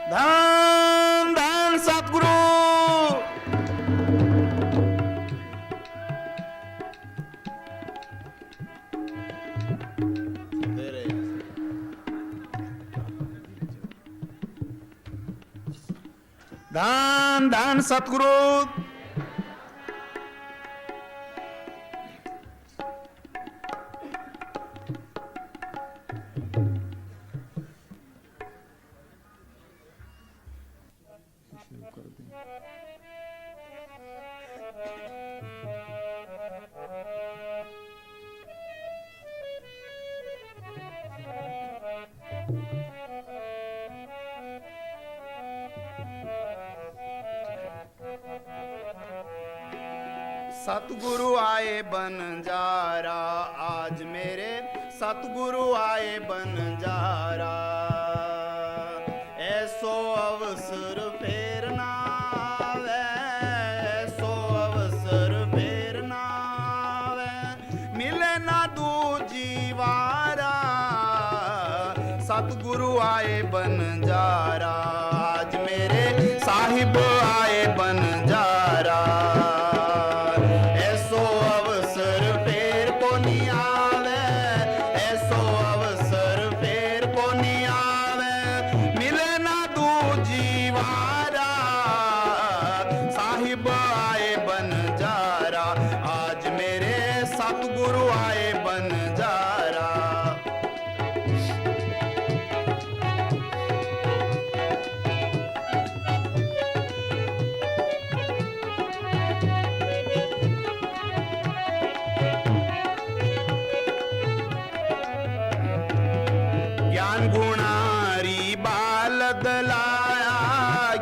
धन धन सतगुरु। धन धन सतगुरु। सतगुरु आए बंजारा आज मेरे, सतगुरु आए बंजारा। ऐसो अवसर फेर ना आवे, ऐसो अवसर फेर ना आवे, मिले ना दूजी वारा। सतगुरु आए बंजारा आज मेरे, साहिब आए बंजारा। सतगुरु आए बंजारा। ज्ञान गुणारी बालद लाया,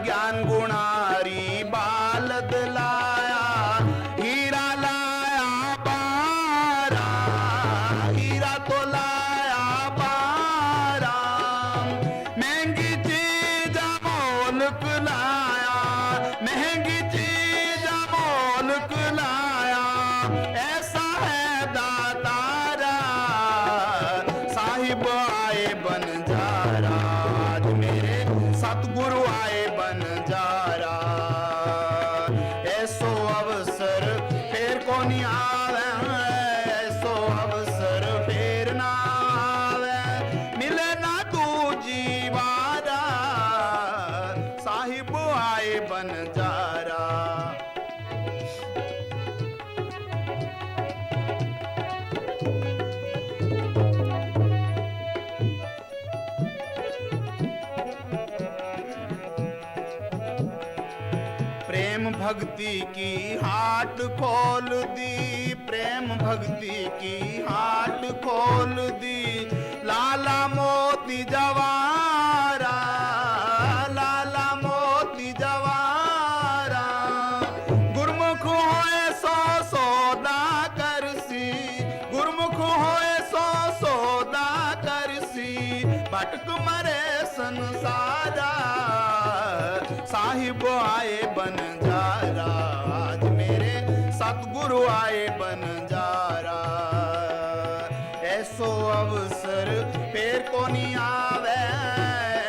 ज्ञान गुणारी बालद लाया, हीरा लाया बारा, हीरा तो लाया बारा। महंगी चीज मोलक लाया, महंगी चीज मोलक लाया, ऐसा है दातारा। साहिब आए बंजारा आज मेरे, सतगुरु आए बंजारा। ऐसो अवसर फेर को नहीं आवे, ऐसो अवसर फेर ना आवे, मिले ना दूजी वारा। साहिब आए बंजारा। प्रेम भक्ति की हाट खोल दी, प्रेम भक्ति की हाट खोल दी। लाला मोती जवारा, लाला मोती जवारा। गुरमुख होए सो सौदा करसी, गुरमुख होए सो सौदा करसी। भटक मरे संसारा। साहिब आए बंजारा आज मेरे, सतगुरु आए बंजारा। ऐसो अवसर फेर को नहीं आवे,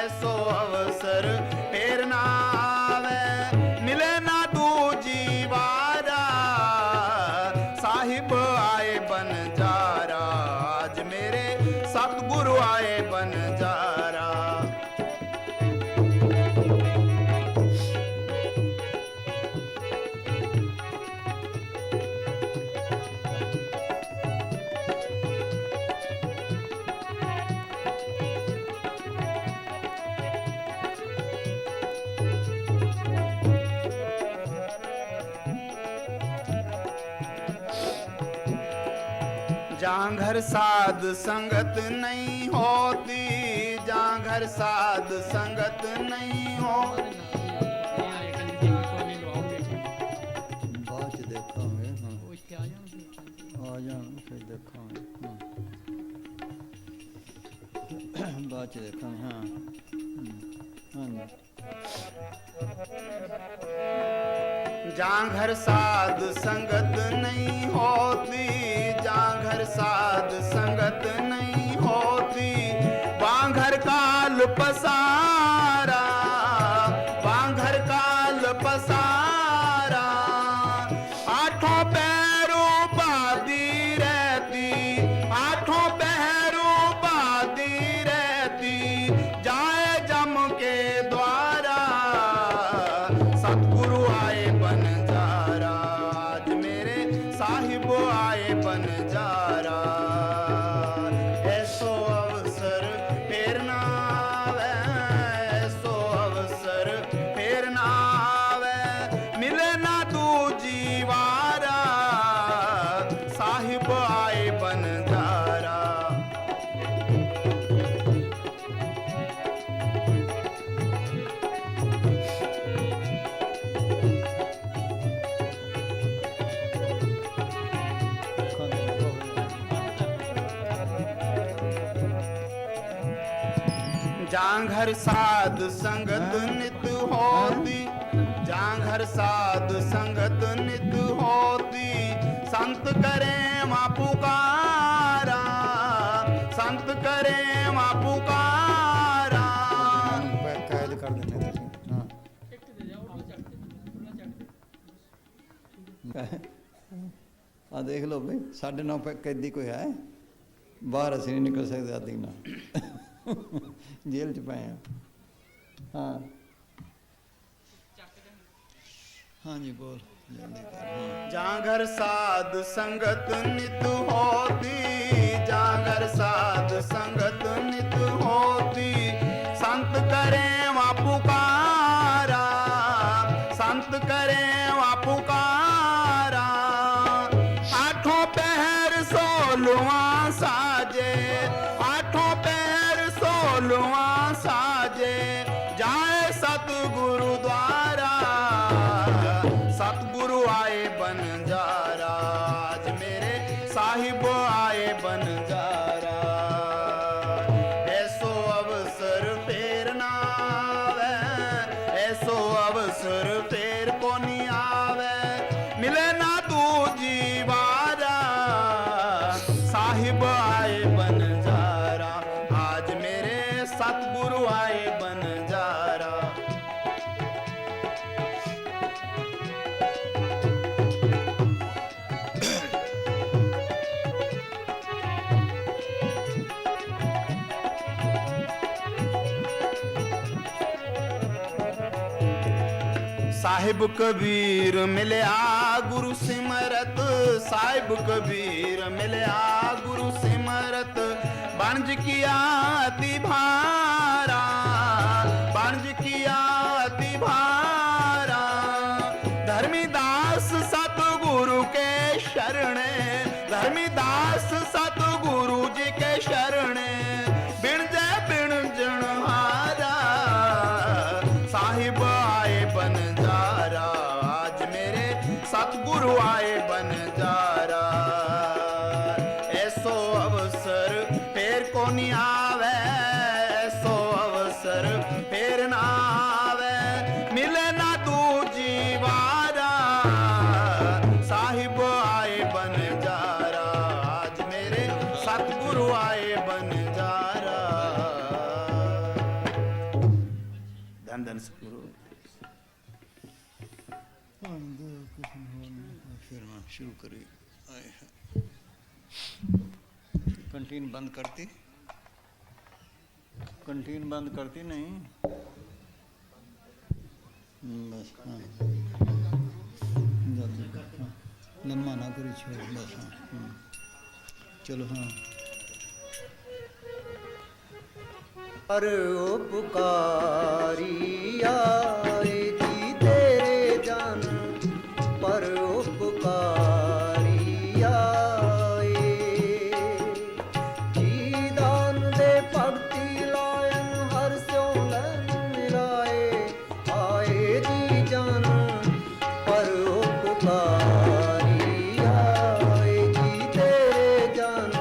ऐसो अवसर फेर ना आवे, मिले ना दूजी वारा। साहिब आए बंजारा आज मेरे, सतगुरु आए बंजारा। जहाँ घर साध संगत नहीं होती, जहाँ घर साध संगत नहीं होती। बाच देखांगे, हाँ आ जाना फिर देखांगे, हाँ बाच देखांगे, हाँ हाँ। जहाँ घर साध संगत नहीं होती, जहाँ घर साध संगत नहीं होती, वहाँ घर काल पसारा। बनजारा। ऐसो अवसर फेर ना आवे, ऐसो अवसर फेर ना आवे, मिले ना दूजी वारा, साहिब आए बनजारा। जांघर साध संगत नित होती, जांघर साध संगत नित होती, संत करे मां पुकारा, संत करे मां पुकारा। कैद कर देने हाँ आ देख लो भाई, 9.5 कैदी कोई है बाहर, असी नहीं निकल सकते आदि ना जेल च पे हैं। हाँ हाँ जी बोल। जांघर साध संगत नित होती, जांघर साध संगत नित होती, संत करे वा पुकारा, संत करे वा पुकारा। आठों पहर 16वां साजे, आठों पहर 16वां साजे, जाए सतगुरु द्वारा, सतगुरु आए बनजारा। आज मेरे साहिब आए बनजारा। ऐसो अवसर फेर ना आवे, ऐसो अवसर फेर को नहीं आवे, मिले ना दूजी वारा, साहिब आए बनजारा। आज मेरे सतगुरु आए बनजारा। साहिब कबीर मिलया गुरु सिमरत, साहिब कबीर मिलया गुरु सिमरत, बनज किया अति भारा, बनज किया अति भारा। धर्मीदास सतगुरु के शरणे, धर्मीदास सतगुरु जी के शरणे, बिन जय बिन जनहारा, साहिब आए बनजारा। आज मेरे सतगुरु आए बनजारा। ऐसो अवसर फेर को नहीं आवे, ऐसो अवसर फेर ना आवे, मिले ना दूजी वारा, साहिब आए बनजारा। आज मेरे सतगुरु आए बनजारा। धन धन सतगुरु। फिर हाँ शुरू करी। कंटीन बंद करती, कंटीन बंद करती नहीं बस। हाँ हाँ लम्बा ना करी छोड़ बस। हाँ चलो हाँ। पर उपकारी आए जी तेरे जन, पर उपकारी आए जी दान दे भक्ति लायन हर स्यों लन मिलाए, आए जी जन पर उपकारी आए जी तेरे जन,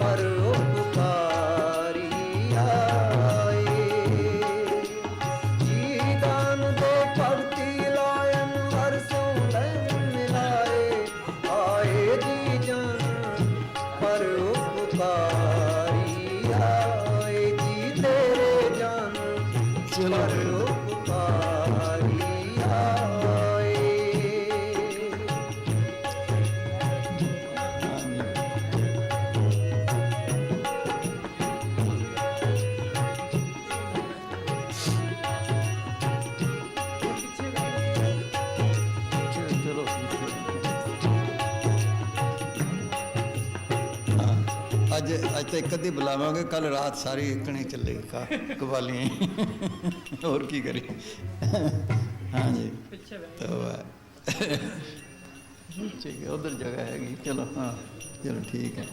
पर उपकारी आए जी दान दे भक्ति लायन हर स्यों लन मिलाए, अज तो एक अद्धी बुलावांगे, कल रात सारी इकनी चलेगी कवालियाँ और की करें। हाँ जी तो ठीक है, उधर जगह हैगी, चलो हाँ चलो ठीक है।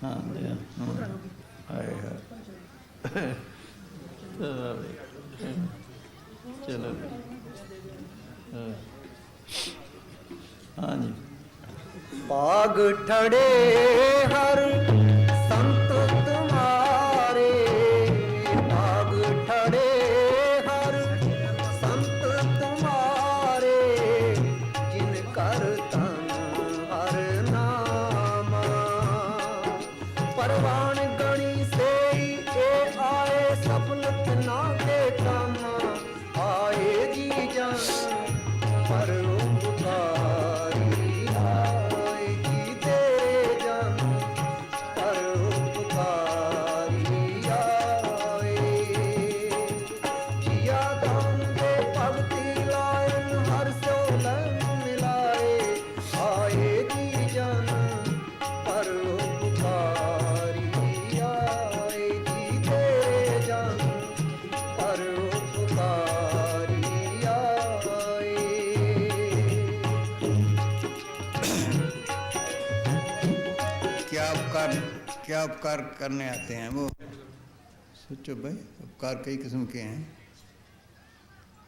हाँ जी हाँ हाय हाय चलो हाँ जी। भाग ठड़े हर संत तुम्हारे, भाग ठड़े हर संत तुम्हारे, जिन कर तन हर नामा। परवान गणी से ए आए सफलत ना के कामा, आए जी जान पर उपकारी, आए जी तेरे जान पर उपकारी आए। जिया दान दे भगति लायन हर सो लन मिलाए, आए जी जान पर उपकारी आए जी तेरे जान पर उपकारी आए। क्या उपकार करने आते हैं वो? सोचो भाई, उपकार कई किस्म के हैं।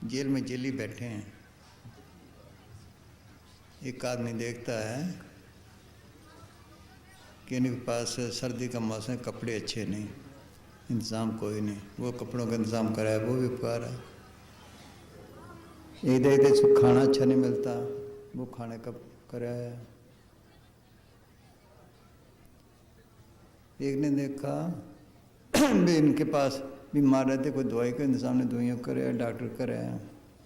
जेल में जेली बैठे हैं, एक आदमी देखता है कि इनके पास सर्दी का मौसम है, कपड़े अच्छे नहीं, इंतज़ाम कोई नहीं, वो कपड़ों का इंतज़ाम कराया, वो भी उपकार है। इधर इधर खाना अच्छा नहीं मिलता, वो खाने का कराया। एक ने देखा भी इनके पास बीमार रहते, कोई दवाई का इंतज़ाम ने दवाइयाँ कराया, डॉक्टर कराया,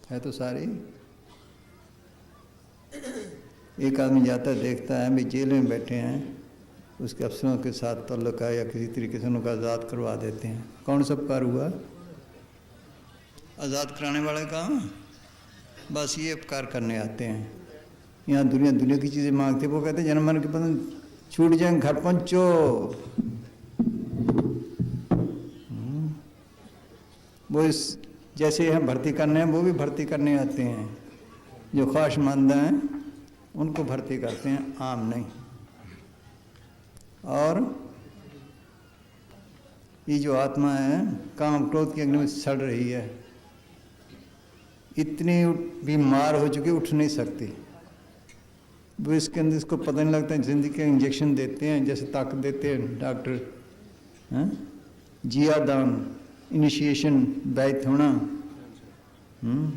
है तो सारी। एक आदमी जाता देखता है भी जेल में बैठे हैं, उसके अफसरों के साथ ताल्लुक़ है या किसी तरीके से उनको आज़ाद करवा देते हैं। कौन सा उपकार हुआ? आज़ाद कराने वाले काम, बस ये उपकार करने आते हैं। यहाँ दुनिया की चीज़ें मांगते, वो कहते हैं जनमन के बंधन छूट जाए, घर पहुँचो। वो इस जैसे हम भर्ती करने हैं, वो भी भर्ती करने आते हैं। जो ख्वाहिशमंद हैं उनको भर्ती करते हैं, आम नहीं। और ये जो आत्मा है काम क्रोध की अग्नि में सड़ रही है, इतनी बीमार हो चुकी, उठ नहीं सकती। वो इसके अंदर इसको पता नहीं लगता है, जिंदगी के इंजेक्शन देते हैं, जैसे ताकत देते हैं डॉक्टर, जिया दान, इनिशिएशन, बैथ होना,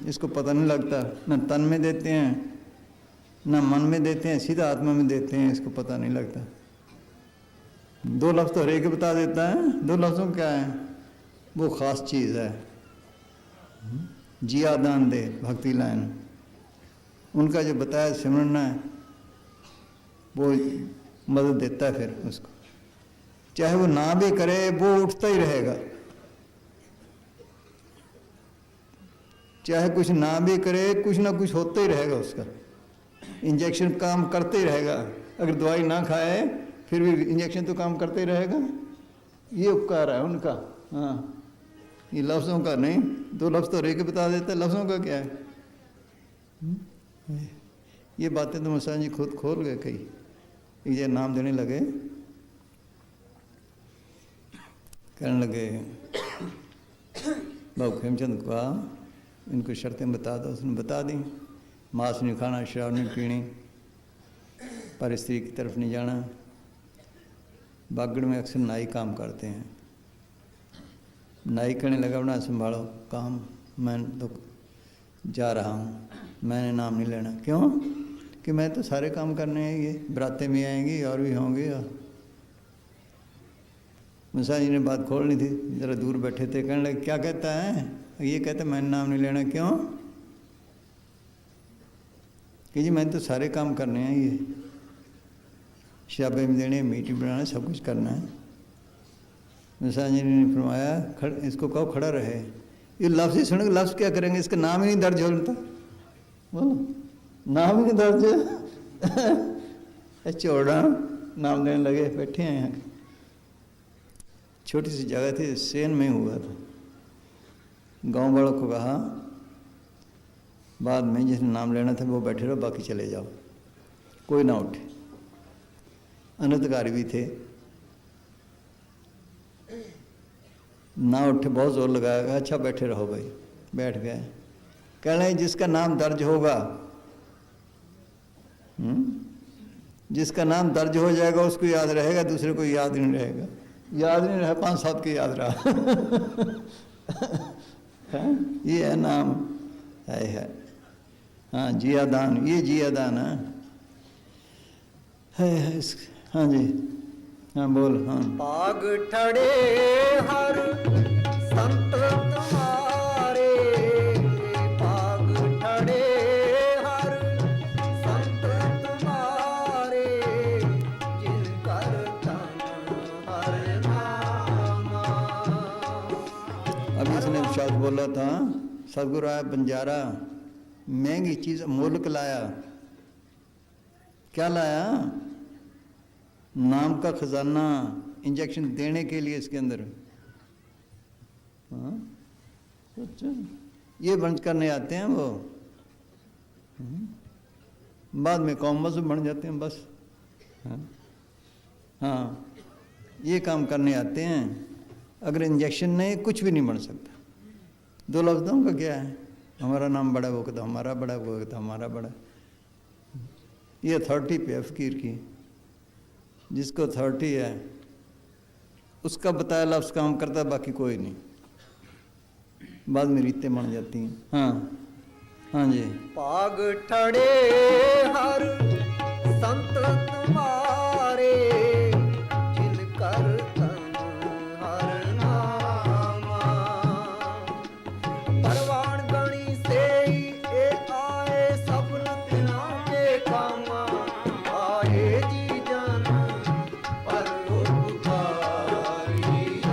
इसको पता नहीं लगता। न तन में देते हैं, न मन में देते हैं, सीधा आत्मा में देते हैं, इसको पता नहीं लगता। दो लफ्ज़ तो हरेक बता देता है, दो लफ्ज़ों क्या है, वो ख़ास चीज़ है। जिया दान दे, भक्ति लाइन, उनका जो बताया सिमरना है, वो मदद देता है फिर उसको। चाहे वो ना भी करे, वो उठता ही रहेगा। चाहे कुछ ना भी करे, कुछ ना कुछ होता ही रहेगा उसका। इंजेक्शन काम करते ही रहेगा, अगर दवाई ना खाए फिर भी इंजेक्शन तो काम करते ही रहेगा। ये उपकार है उनका। हाँ, ये लफ्ज़ों का नहीं, दो लफ्ज़ तो रह के बता देता है, लफ्ज़ों का क्या है। ये बातें तो मसान जी खुद खोल गए, कई ये नाम देने लगे, कहने लगे बाबू खेमचंद को इनको शर्तें बता दो। उसने बता दी, मांस नहीं खाना, शराब नहीं पीनी, पर स्त्री की तरफ नहीं जाना। बागड़ में अक्सर नाई काम करते हैं। नाई कहने लगा, अपना संभालो काम, मैं तो जा रहा हूँ, मैंने नाम नहीं लेना। क्यों? कि मैं तो सारे काम करने हैं, ये बरातें भी आएंगी और भी होंगे। मुसा जी ने बात खोलनी थी, ज़रा दूर बैठे थे, कहने लगे क्या कहता है? ये कहता मैंने नाम नहीं लेना। क्यों? कि जी मैंने तो सारे काम करने हैं, ये शाबे में देने, मीटिंग बनाना, सब कुछ करना है। मुसा जी ने फरमाया, इसको कहो खड़ा रहे। ये लफ्ज़ ही सुनेंगे, लफ्ज़ क्या करेंगे, इसका नाम ही नहीं दर्ज होता। बोलो, नाम ही नहीं दर्ज चौड़ा नाम लेने लगे, बैठे हैं यहाँ। छोटी सी जगह थी, सेन में हुआ था। गांव वालों को कहा बाद में जिसने नाम लेना था वो बैठे रहो, बाकी चले जाओ, कोई ना उठे। अनधिकारी भी थे, ना उठे, बहुत जोर लगाया, अच्छा बैठे रहो भाई। बैठ गए। कह रहे जिसका नाम दर्ज होगा, जिसका नाम दर्ज हो जाएगा उसको याद रहेगा, दूसरे को याद नहीं रहेगा। याद नहीं रहा, 5-7 के याद रहा। ये है नाम, है। हाँ, जियादान, ये जियादान है। हाँ जी, हाँ बोल। हाँ, पाग ठड़े हर संत तुम्हारे, पाग ठड़े हर संत तुम्हारे, जिनकर तन हर नामा। अभी इसने शब्द बोला था, सदगुरु आया बंजारा, महंगी चीज मोलक लाया। क्या लाया? नाम का खजाना, इंजेक्शन देने के लिए इसके अंदर। हाँ? अच्छा, ये बंद करने आते हैं वो, बाद में कॉमर्स बन जाते हैं बस। हाँ? हाँ, ये काम करने आते हैं। अगर इंजेक्शन नहीं, कुछ भी नहीं बन सकता। 2 लफ्ज़ों का क्या है? हमारा नाम बड़ा, वो कहता हमारा बड़ा, वो कहता हमारा बड़ा। ये अथॉरिटी पे है फकीर की। जिसको अथॉरिटी है उसका बताया लफ्ज़ काम करता है, बाकी कोई नहीं। बाद में रीतें बन जाती हैं। हाँ, हाँ जी। पाग ठड़े हर संत तुम्हारे, जिनकर तन हर नामा। परवान गणी से ही ए आए, सफल तिना के कामा। आए जी जन परोपकारी,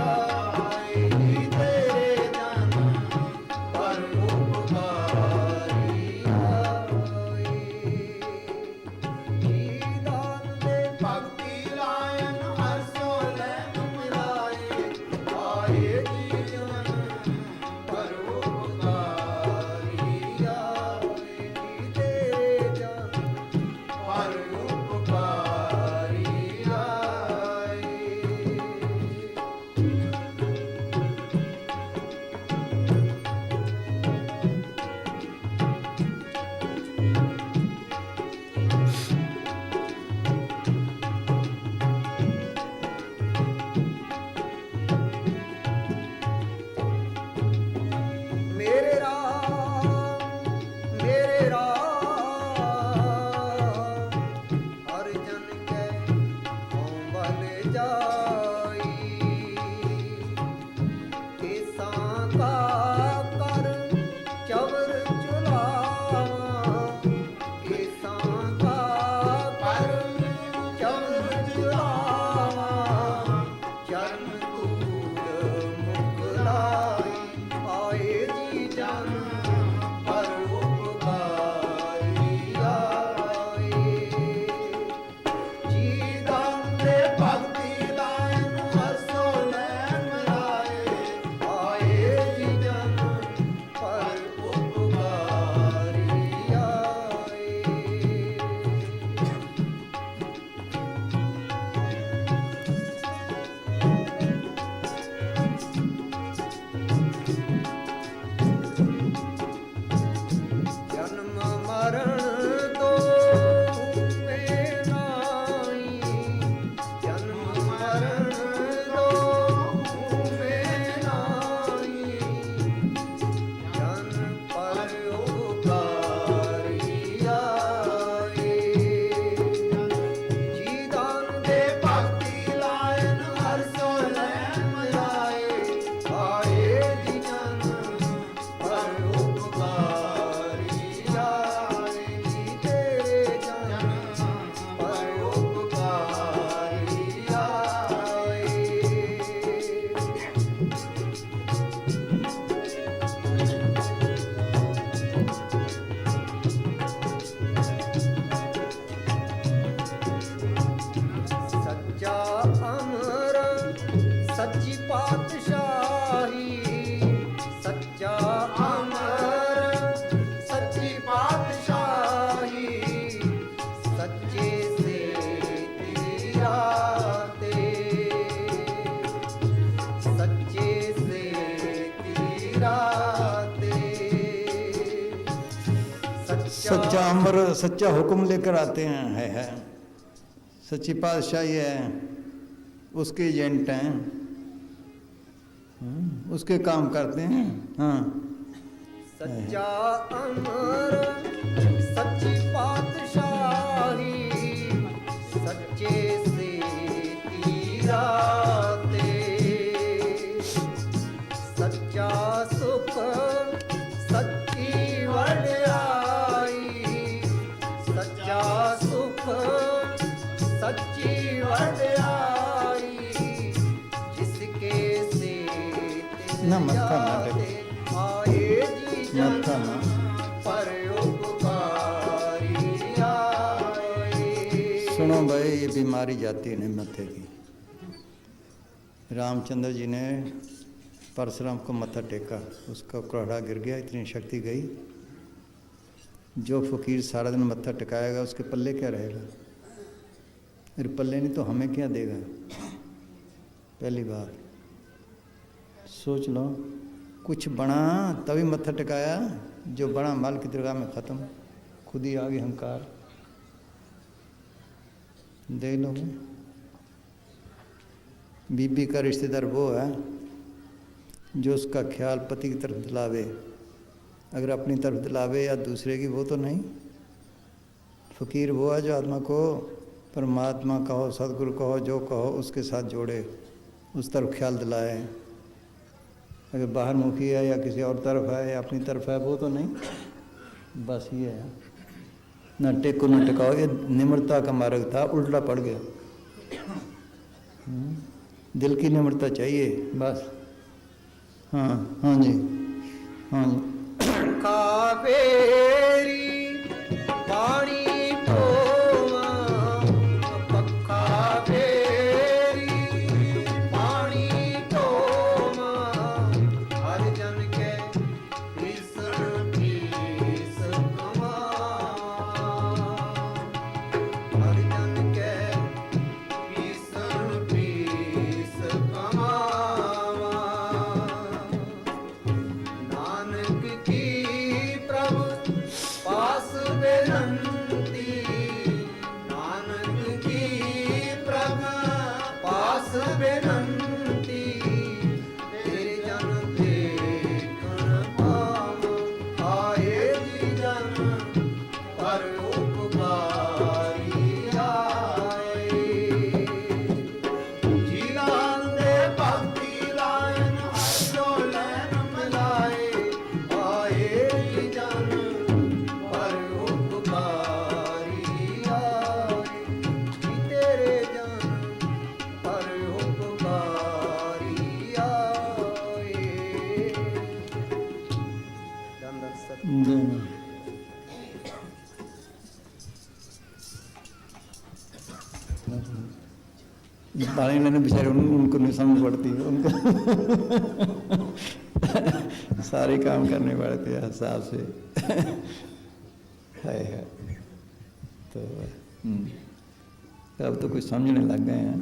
आए जी तेरे जन परोपकारी आए। जी दान दे सच्चा अमर सच्चा हुक्म लेकर आते हैं, है सच्ची पातशाही है, उसके एजेंट हैं, उसके काम करते हैं। हाँ, सच्चा अमर सच्ची पातशाही, सच्चे से तीराते, सच्चा सुख सच्ची वड्याई, सच्चा सुख सच्ची वड्याई, जिसके से ना मत्था ना जाते आए जी जन मत्था ना। पर उपकारी आए। सुनो भाई, ये बीमारी जाती नहीं मत्थे की। रामचंद्र जी ने परशुराम को मत्था टेका, उसका कुराड़ा गिर गया, इतनी शक्ति गई। जो फकीर सारा दिन मत्था टिकाएगा उसके पल्ले क्या रहेगा? फिर पल्ले नहीं तो हमें क्या देगा? पहली बात सोच लो, कुछ बना तभी मत्था टिकाया, जो बड़ा माल की दरगाह में ख़त्म, खुद ही आ गई अहंकार। देख लो, बीबी का रिश्तेदार वो है जो उसका ख्याल पति की तरफ दिलावे, अगर अपनी तरफ दिलावे या दूसरे की, वो तो नहीं। फ़कीर वो है जो आत्मा को परमात्मा कहो, सदगुरु कहो, जो कहो उसके साथ जोड़े, उस तरफ ख्याल दिलाए। अगर बाहर मुखी है या किसी और तरफ है या अपनी तरफ है, वो तो नहीं। बस ये है, ना टेको ना टिकाओ। ये निम्रता का मार्ग था, उल्टा पड़ गया। दिल की निम्रता चाहिए बस। हाँ हाँ जी, हाँ जी। कावेरी पानी ढोवा, पक्का बेरी पानी ढोवा, हर जन के ईश्वर पीस कमा, हर जन के ईश्वर पीस कमावा। नानक की प्रभु पास बेनंती, नानक की प्रभु पास बेनंती, तेरे जन देखन पाव, आए जी जन पर उपकारी आए। जीलान दे भक्ति लायन जो लैन मिलाए, आए जी जन पर उपकारी आए। जी तेरे जन पर उपकारी आए। धन धन सत पानी लेने बेचारे उनको नहीं समझ पड़ती, उनको सारे काम करने पड़ते हैं हिसाब से। है तो अब तो कुछ समझने लग गए हैं।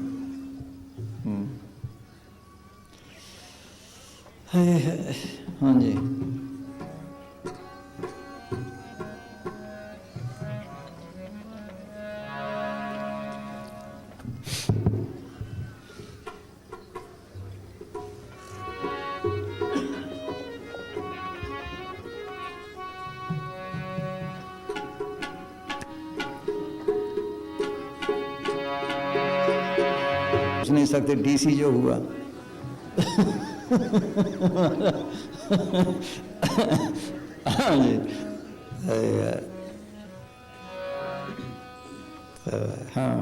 है, हाँ जी। पूछ नहीं सकते डीसी जो हुआ। हाँ जी, हाँ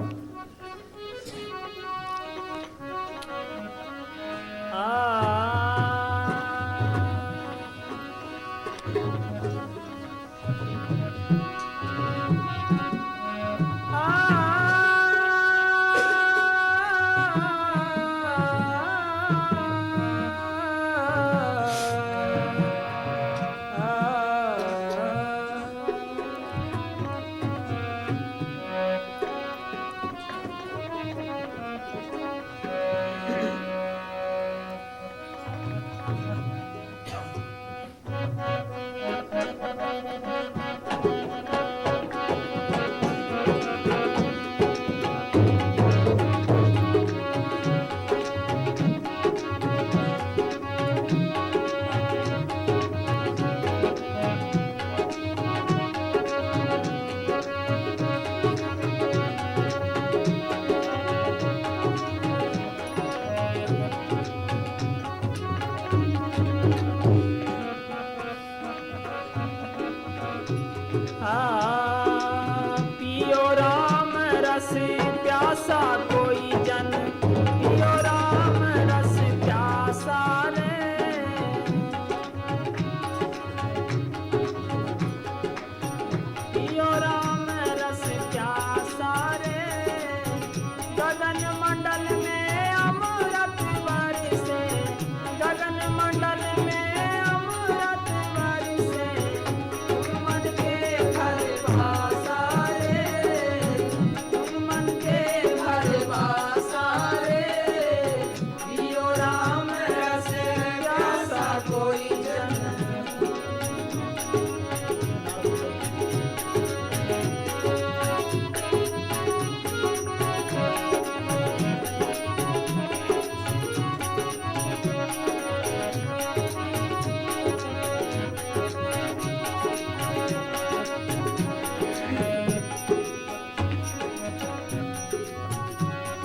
पियो राम रस प्यासा कोई जन, पियो राम रस प्यासा रे। पियो राम रस प्यासा रे। गगन मंडल में अमृत बरसे, गगन मंडल में अमृत बरसे। मन के घर भासा रे, मन के घर भासा रे। पियो राम रस प्यासा कोई जन।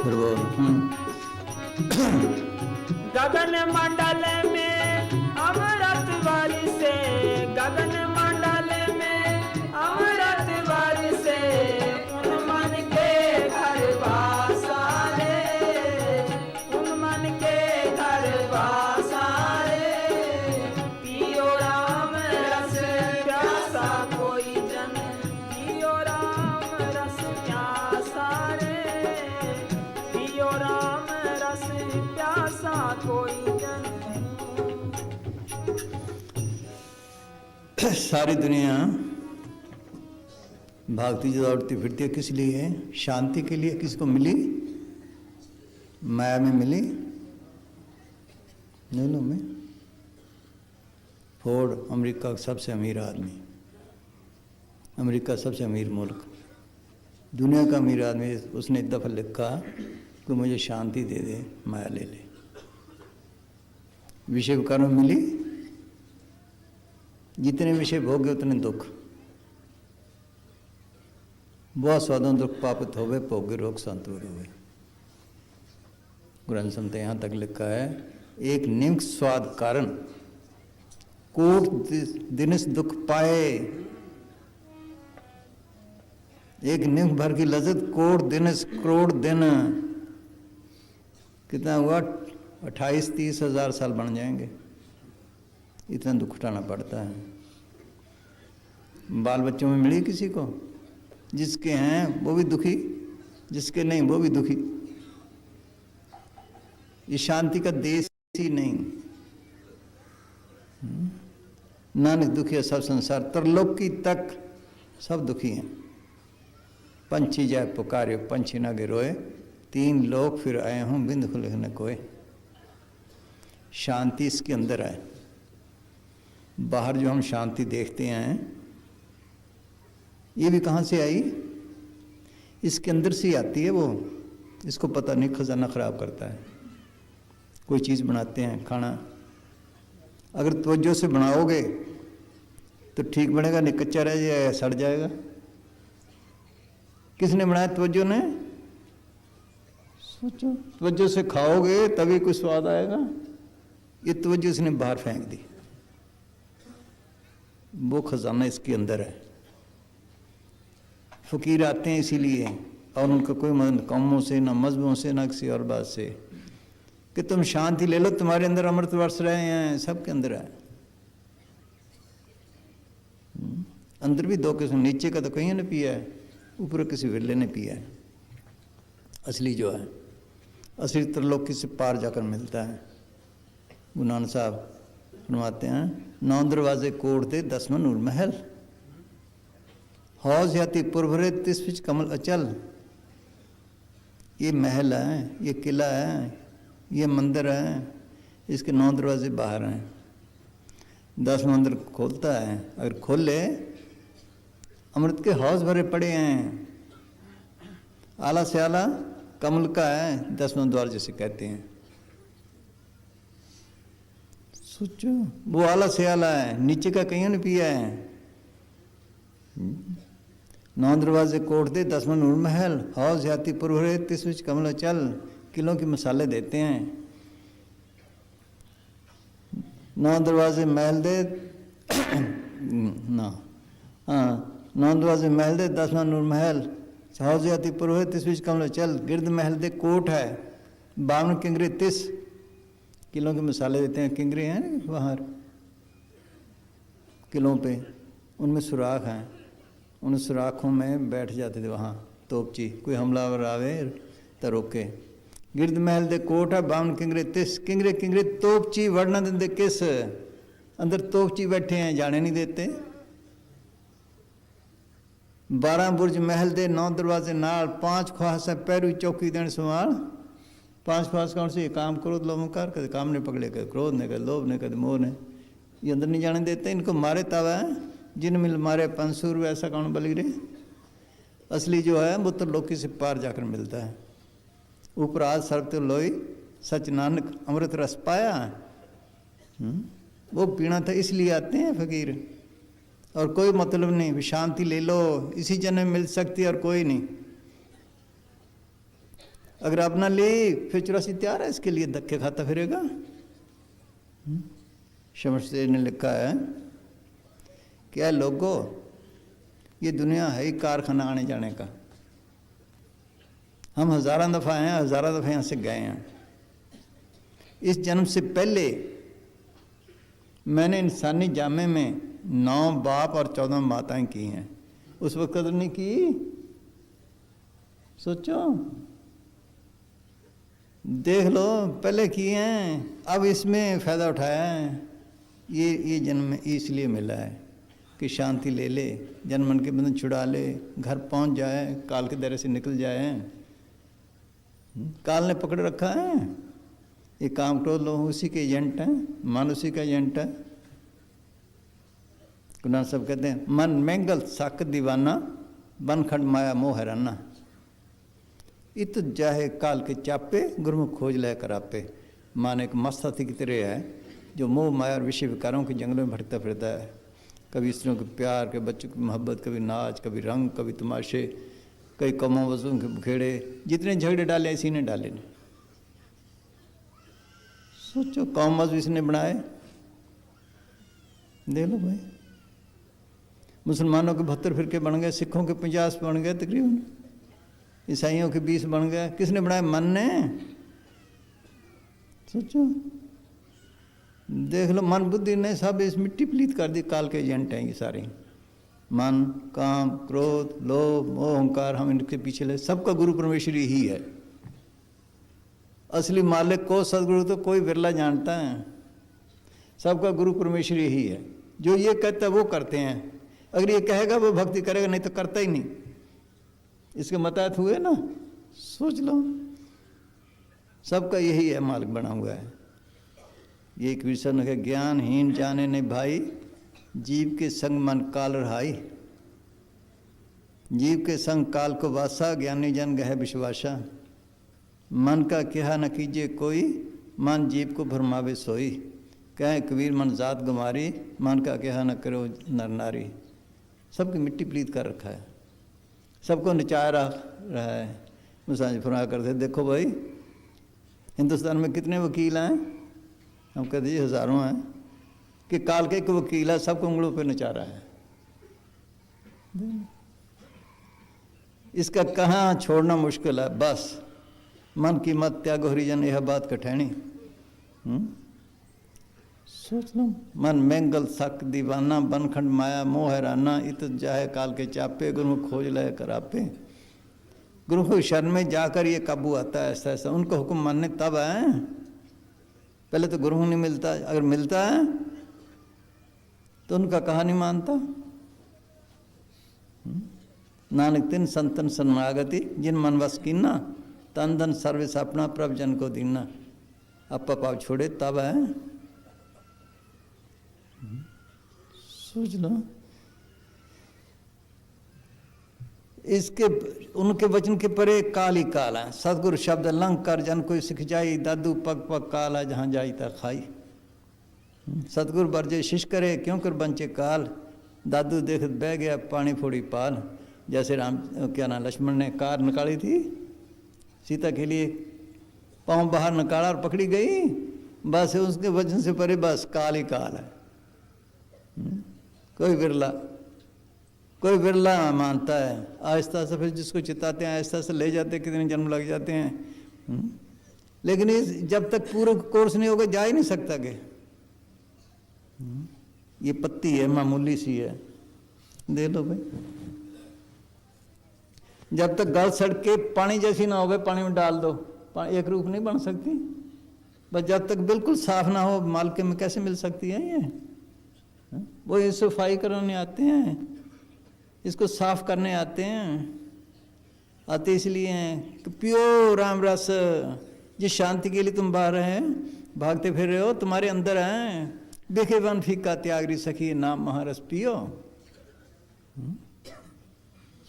फिर बोल गगन मंडल में अमृत बरसे, गगन मंडल में अमृत बरसे। उन मन के घर वासा रे, उन मन के घर वासा रे। पियो राम रस प्यासा कोई जन, पियो राम रस प्यासा रे। पियो राम रस प्यासा कोई जन। सारी दुनिया भागती दौड़ती फिरती है, किस लिए है? शांति के लिए। किसको मिली? माया में मिली। दोनों में। फोर्ड अमेरिका का सबसे अमीर आदमी, अमेरिका सबसे अमीर मुल्क, दुनिया का अमीर आदमी, उसने एक दफ़ा लिखा कि मुझे शांति दे दे, माया ले ले। विषय के कारण मिली। जितने विषय भोगे उतने दुख। बहुत स्वादों दुख पापित होवे, भोगे रोग संतुर होवे। ग्रंथ संत यहाँ तक लिखा है, एक निम्न स्वाद कारण कोट दिनस दुख पाए। एक निम्न भर की लज्जत कोट दिनस करोड़ दिन। कितना हुआ? 28-30 हज़ार साल बन जाएंगे। इतना दुख उठाना पड़ता है। बाल बच्चों में मिली किसी को? जिसके हैं वो भी दुखी, जिसके नहीं वो भी दुखी। ये शांति का देश ही नहीं। नानक दुखी है सब संसार, तरलोकी तक सब दुखी हैं। पंछी जाए पुकारे, पंछी ना गिरोए, 3 लोग फिर आए हूँ बिंद खुले न कोय। शांति इसके अंदर है। बाहर जो हम शांति देखते हैं, ये भी कहाँ से आई? इसके अंदर से आती है वो। इसको पता नहीं, खजाना खराब करता है। कोई चीज़ बनाते हैं, खाना, अगर तवज्जो से बनाओगे तो ठीक बनेगा, नहीं कच्चा रह जाएगा, सड़ जाएगा। किसने बनाया? तवज्जो ने। सोचो, तवज्जो से खाओगे तभी कुछ स्वाद आएगा। ये तवज्जो इसने बाहर फेंक दी। वो खजाना इसके अंदर है। फकीर आते हैं इसीलिए, और उनका कोई मतलब कौमों से, ना मजहबों से, ना किसी और बात से, कि तुम शांति ले लो, तुम्हारे अंदर अमृत वर्ष रहे हैं। सबके अंदर है। अंदर भी 2 किस्म, नीचे का तो कहीं ने पिया है, ऊपर किसी विरले ने पिया है। असली जो है, असली त्रिलोकी से पार जाकर मिलता है। गुरु नानक साहब फरमाते हैं, 9 दरवाजे कोड़ते 10वां नूर महल। हौज याति पुरभरे 30 विच कमल अचल। ये महल है, ये किला है, ये मंदिर है, इसके 9 दरवाजे बाहर हैं। 10वां अंदर खोलता है, अगर खोले अमृत के हौज भरे पड़े हैं। आला से आला कमल का है, 10वां द्वार जिसे कहते हैं। सोचो, वो आला से आला है, नीचे का कहीं ने पिया है। 9 दरवाजे कोट दे 10वां नूर महल। हौज याति पुरभरे 30 विच कमल अचल। किलों के मसाले देते हैं। 9 दरवाजे महल दे ना, हाँ, नौ दरवाजे महल दे 10वां नूर महल हौज जाती पुरोहित इस बीच कमल चल गिरद महल दे कोट है 52 किंगरे 30 किलों के मिसाले देते हैं। किंगरे हैं बाहर किलों पे, उनमें सुराख हैं, उन सुराखों में बैठ जाते थे वहाँ तोपची, कोई हमलावर आवे तो रोके। गिरद महल दे कोट है 52 किंगरे 30 किंगरे किंगरे तोपची वड़ना देंदे किस, अंदर तोपची बैठे हैं जाने नहीं देते। 12 बुर्ज महल दे 9 दरवाजे नाल 5 ख्वास है पैरू चौकी देन संभाल। 5 ख्वास कौन सी, काम क्रोध लोभ अहंकार, कभी काम ने पकड़े, कभी क्रोध ने, कभी लोभ ने, कभी मोह ने, ये अंदर नहीं जाने देते। इनको मारे तब है जिन मिल मारे 500 रुपये, ऐसा कौन बली रे। असली जो है वो तो लोकी से पार जाकर मिलता है। ऊपर आज सर्वते लोई सच नानक अमृत रस पाया, वो पीना था इसलिए आते हैं फकीर, और कोई मतलब नहीं। शांति ले लो इसी जन्म में मिल सकती है और कोई नहीं। अगर अपना ले फिर 84 तैयार है इसके लिए, धक्के खाता फिरेगा। शमशेर ने लिखा है क्या लोगों, ये दुनिया है ही कारखाना आने जाने का। हम हज़ारों दफ़ा आए हैं, हज़ारों दफ़ा यहाँ से गए हैं। इस जन्म से पहले मैंने इंसानी जामे में 9 बाप और 14 माताएं की हैं, उस वक्त कदर नहीं की। सोचो देख लो, पहले किए हैं, अब इसमें फ़ायदा उठाया है। ये जन्म में इसलिए मिला है कि शांति ले ले, जन मन के बंधन छुड़ा ले, घर पहुंच जाए, काल के दायरे से निकल जाए। काल ने पकड़ रखा है, ये काम क्रोध लोग उसी के एजेंट हैं, मन उसी का एजेंट है। गुरु साहब कहते हैं मन मैंगल साक दीवाना, बन खंड माया मोह हैराना। इत जाहे काल के चापे, गुरुमुख खोज लय करापे। मान एक मस्त हाथी की तरह है जो मोह माया और विषय विकारों के जंगलों में भटकता फिरता है। कभी स्त्रियों के प्यार, कभी बच्चों की मोहब्बत, कभी नाच, कभी रंग, कभी तमाशे, कई कमों वजों के बुखेड़े। जितने झगड़े डाले इसी ने डाले ने। सोचो कौम मजहब इसने बनाए, देख लो भाई। मुसलमानों के 72 फिरके बन गए, सिखों के 50 बन गए तकरीबन, ईसाइयों के 20 बन गए। किसने बनाया? मन ने। सोचो देख लो, मन बुद्धि ने सब इस मिट्टी पलीत कर दी। काल के एजेंट हैं ये सारे। मन, काम, क्रोध, लोभ, मोह, अहंकार, हम इनके पीछे ले। सबका गुरु परमेश्वरी ही है। असली मालिक को सदगुरु तो कोई बिरला जानता है, सबका गुरु परमेश्वरी ही है। जो ये कहता है वो करते हैं, अगर ये कहेगा वो भक्ति करेगा, नहीं तो करता ही नहीं। इसके मताहत हुए ना, सोच लो, सबका यही है, मालिक बना हुआ है। ये एक विषय ने ज्ञानहीन जाने ने भाई, जीव के संग मन काल रहाई। जीव के संग काल को वासा, ज्ञानी जन गहे विश्वासा। मन का कहा न कीजिए कोई, मन जीव को भरमावे सोई। कहे कबीर मन जात गुमारी, मन का कहा न करो नर नारी। सबकी मिट्टी पलीत कर रखा है, सबको नचा रहा है। मुसाज फरमा करते देखो भाई, हिंदुस्तान में कितने वकील हैं? हम कहते जी हज़ारों हैं, कि काल के एक वकील है, सबको उंगलों पे नचा रहा है। इसका कहाँ छोड़ना मुश्किल है। बस मन की मत त्यागो हरिजन, यह बात कठैनी। सोच लो, मन मैंगल सक दीवाना, बनखंड माया मोह हैराना। इत जाहे काल के चापे, गुरु खोज लय करापे। गुरु को शरण में जाकर ये काबू आता है। ऐसा ऐसा उनका हुक्म मानने तब है, पहले तो गुरु नहीं मिलता। अगर मिलता है तो उनका कहा नहीं मानता। नानक तिन संतन सन्मागति, जिन मन वस कीना। तन धन सर्विस अपना, प्रभ जन को दीना। अपा पाप छोड़े तब है। सोच लो, इसके उनके वचन के परे काल ही काल है। सदगुरु शब्द लंघ कर जन कोई सिख जाई, दादू पग पग काल है जहाँ जाई ता खाई। सतगुरु बरजे शिश करे, क्यों कर बंचे काल। दादू देख बह गया पानी फोड़ी पाल। जैसे राम क्या नाम लक्ष्मण ने कार निकाली थी सीता के लिए, पाँव बाहर निकाला और पकड़ी गई। बस उसके वचन से परे बस काल ही काल है। कोई बिरला कोई बिरला मानता है, आहिस्ता से फिर जिसको चिताते हैं आहिस्ता से ले जाते, कितने जन्म लग जाते हैं। लेकिन इस जब तक पूरा कोर्स नहीं होगा जा ही नहीं सकता कि ये पत्ती है मामूली सी है, दे लो भाई। जब तक गल सड़ के पानी जैसी ना हो गए पानी में डाल दो, एक रूप नहीं बन सकती। बस जब तक बिल्कुल साफ ना हो मालके में कैसे मिल सकती है ये? वो ये सफाई कराने आते हैं, इसको साफ करने आते हैं। आते इसलिए हैं कि प्योर राम रस, जिस शांति के लिए तुम बाहर हैं भागते फिर रहे हो, तुम्हारे अंदर हैं। देखे वन फीका त्यागरी सखी नाम महारस पियो।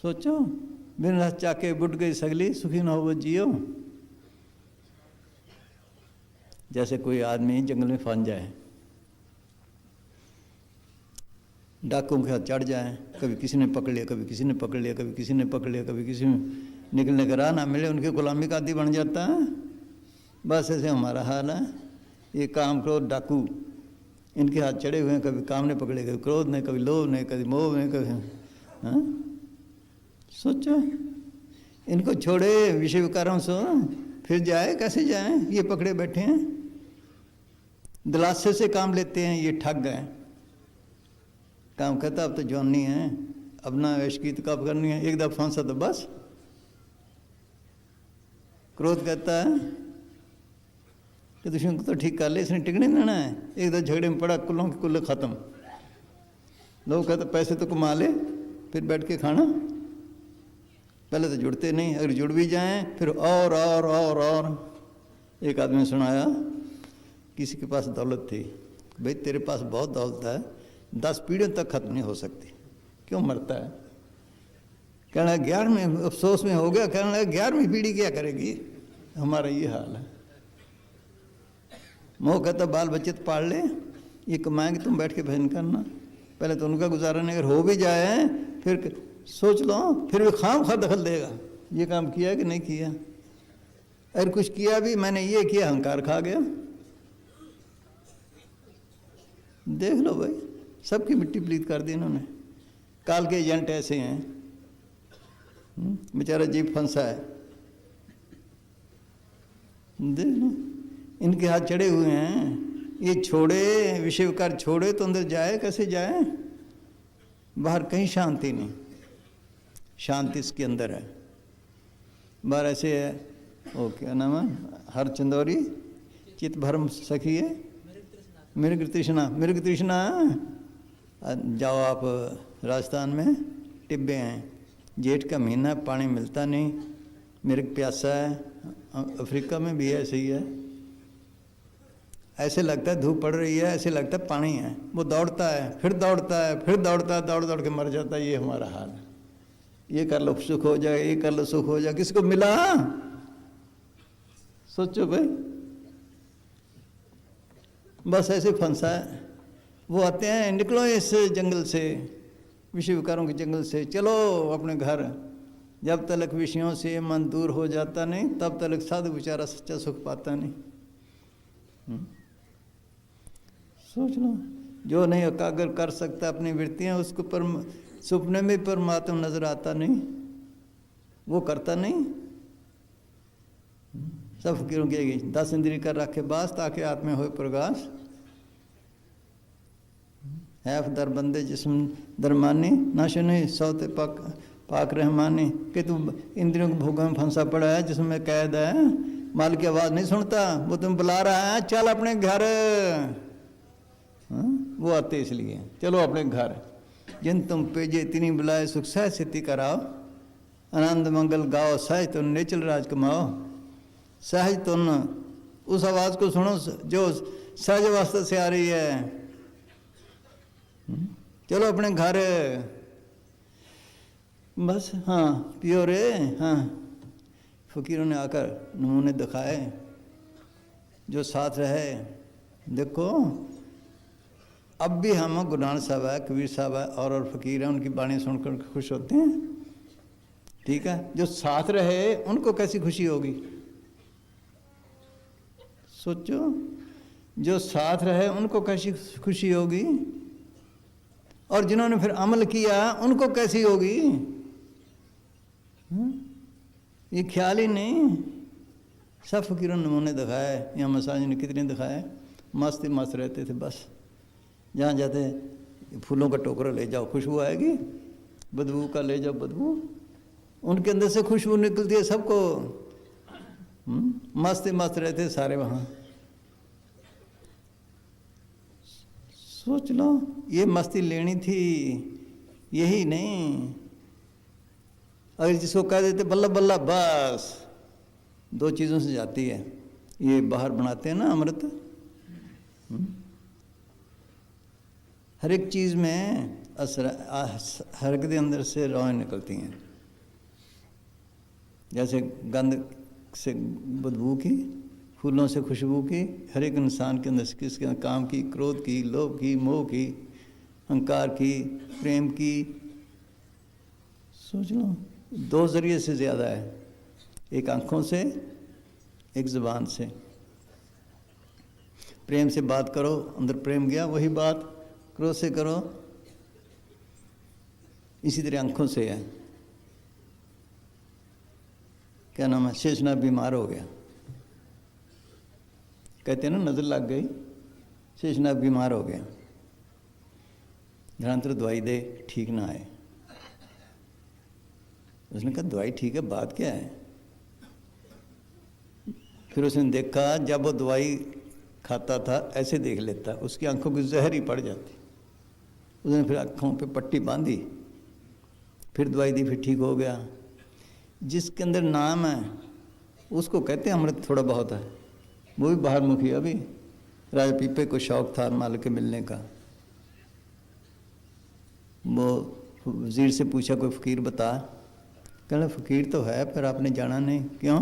सोचो बिन रस चाके बुट गई सगली, सुखी न हो वो जियो। जैसे कोई आदमी जंगल में फंस जाए, डाकुओं के हाथ चढ़ जाए, कभी किसी ने पकड़ लिया, कभी किसी ने पकड़ लिया, कभी किसी ने पकड़ लिया, कभी किसी में निकलने का राह ना मिले, उनकी गुलामी का आदी बन जाता है। बस ऐसे हमारा हाल है। ये काम क्रोध डाकू इनके हाथ चढ़े हुए हैं, कभी काम ने पकड़े, कभी क्रोध ने, कभी लोभ ने, कभी मोह ने, कभी हाँ? सोचो इनको छोड़े विषय विकारों से फिर जाए कैसे जाए? ये पकड़े बैठे हैं, दिलासे से काम लेते हैं, ये ठग गए। काम कहता अब तो जवानी है, अब ना ऐश की तो कब करनी है, एक दफा फंसा तो बस। क्रोध कहता है कि दुश्मन को तो ठीक कर ले, इसने टिकने देना है, एक दो झगड़े में पड़ा कुल्लों के कुल्ले खत्म। लोग कहते पैसे तो कमा ले फिर बैठ के खाना। पहले तो जुड़ते नहीं, अगर जुड़ भी जाएं फिर और। एक आदमी ने सुनाया किसी के पास दौलत थी, भाई तेरे पास बहुत दौलत है, 10 पीढ़ियों तक खत्म नहीं हो सकती, क्यों मरता है? कहना 11वें अफसोस में हो गया, कहना 11वीं पीढ़ी क्या करेगी? हमारा ये हाल है। मोह कहता बाल बच्चे तो पाल ले, ये कमाएंगे तुम बैठ के भजन करना। पहले तो उनका गुजारा नहीं, अगर हो भी जाए फिर सोच लो, फिर भी खामखा दखल देगा, ये काम किया कि नहीं किया। अगर कुछ किया भी, मैंने ये किया, अहंकार खा गया। देख लो भाई, सबकी मिट्टी पलीत कर दी इन्होंने। काल के एजेंट ऐसे हैं, बेचारा जीप फंसा है, देख लो इनके हाथ चढ़े हुए हैं। ये छोड़े विषय विकार छोड़े तो अंदर जाए कैसे जाए? बाहर कहीं शांति नहीं, शांति इसके अंदर है। बाहर ऐसे है, ओ क्या नाम है, हर चंदौरी चित भरम सखी है, मृग तृष्णा। जाओ आप राजस्थान में टिब्बे हैं, जेठ का महीना, पानी मिलता नहीं, मृग प्यासा है। अफ्रीका में भी ऐसे ही है, ऐसे लगता है धूप पड़ रही है, ऐसे लगता है पानी है। वो दौड़ता है, फिर दौड़ता है, फिर दौड़ता है, दौड़ दौड़ के मर जाता है। ये हमारा हाल है। ये कर लो सुख हो जाए, ये कर लो सुख हो जाए, किसको मिला? सोचो भाई, बस ऐसे फंसा है। वो आते हैं, निकलो इस जंगल से, विषय विकारों के जंगल से, चलो अपने घर। जब तक विषयों से मन दूर हो जाता नहीं, तब तक साधु बेचारा सच्चा सुख पाता नहीं। सोच लो, जो नहीं एकाग्र कर सकता अपनी वृत्तियां, उसको सपने में परमात्मा नजर आता नहीं, वो करता नहीं। सब फकीरों की 10 इंद्रिय कर रखे बास, ताकि आत्मा हो प्रकाश। हैफ दर बंदे जिस्म दरमानी, ना सुनी सौते पाक रहमानी। कि तू इंद्रियों के भोगों में फंसा पड़ा है, जिसमें कैद है, माल की आवाज़ नहीं सुनता, वो तुम बुला रहा है, चल अपने घर। वो आते इसलिए, चलो अपने घर। जिन तुम पेजे तिनी बुलाए, सुख सहज स्थिति कराओ, आनंद मंगल गाओ, सहज तुम नेचल राज कमाओ। सहज तुम उस आवाज़ को सुनो जो सहज अवस्था से आ रही है। चलो अपने घर, बस। हाँ पियो रे। हाँ, फकीरों ने आकर नमूने दिखाए, जो साथ रहे। देखो अब भी हम गुरु नानक साहब है, कबीर साहब है, और फकीर हैं, उनकी बाणी सुनकर खुश होते हैं। ठीक है, जो साथ रहे उनको कैसी खुशी होगी? सोचो, जो साथ रहे उनको कैसी खुशी होगी? और जिन्होंने फिर अमल किया उनको कैसी होगी? ये ख्याल ही नहीं। सब फकीरों ने नमूने दिखाए, यहाँ मसाजी ने कितने दिखाए, मस्त ही मस्त रहते थे बस। जहाँ जाते फूलों का टोकरा ले जाओ खुशबू आएगी, बदबू का ले जाओ बदबू, उनके अंदर से खुशबू निकलती है सबको। मस्त ही मस्त रहते सारे वहाँ। सोच लो, ये मस्ती लेनी थी, यही नहीं। अगर जिसको कह देते बल्ला बल्ला, बस 2 चीज़ों से जाती है। ये बाहर बनाते हैं ना अमृत, हर एक चीज़ में असर, हर एक के अंदर से रौएं निकलती हैं। जैसे गंध से बदबू की, फूलों से खुशबू की, हर एक इंसान के अंदर से किसके काम की, क्रोध की, लोभ की, मोह की, अहंकार की, प्रेम की। सोच लो, 2 जरिए से ज़्यादा है, एक आँखों से, एक ज़ुबान से। प्रेम से बात करो, अंदर प्रेम गया, वही बात क्रोध से करो, इसी तरह आँखों से है। क्या नाम है, शेषनाग बीमार हो गया, कहते हैं ना नज़र लग गई, शेषनाग बीमार हो गया, धरांतर दवाई दे, ठीक ना आए। उसने कहा दवाई ठीक है, बात क्या है? फिर उसने देखा, जब वो दवाई खाता था ऐसे देख लेता, उसकी आंखों की जहर ही पड़ जाती। उसने फिर आँखों पे पट्टी बांधी, फिर दवाई दी, फिर ठीक हो गया। जिसके अंदर नाम है उसको कहते हैं अमृत, थोड़ा बहुत है, वो भी बाहर मुखी। अभी राजा पीपे को शौक था मालिक के मिलने का, वो वजीर से पूछा कोई फ़कीर बता, कहना फ़कीर तो है पर आपने जाना नहीं, क्यों?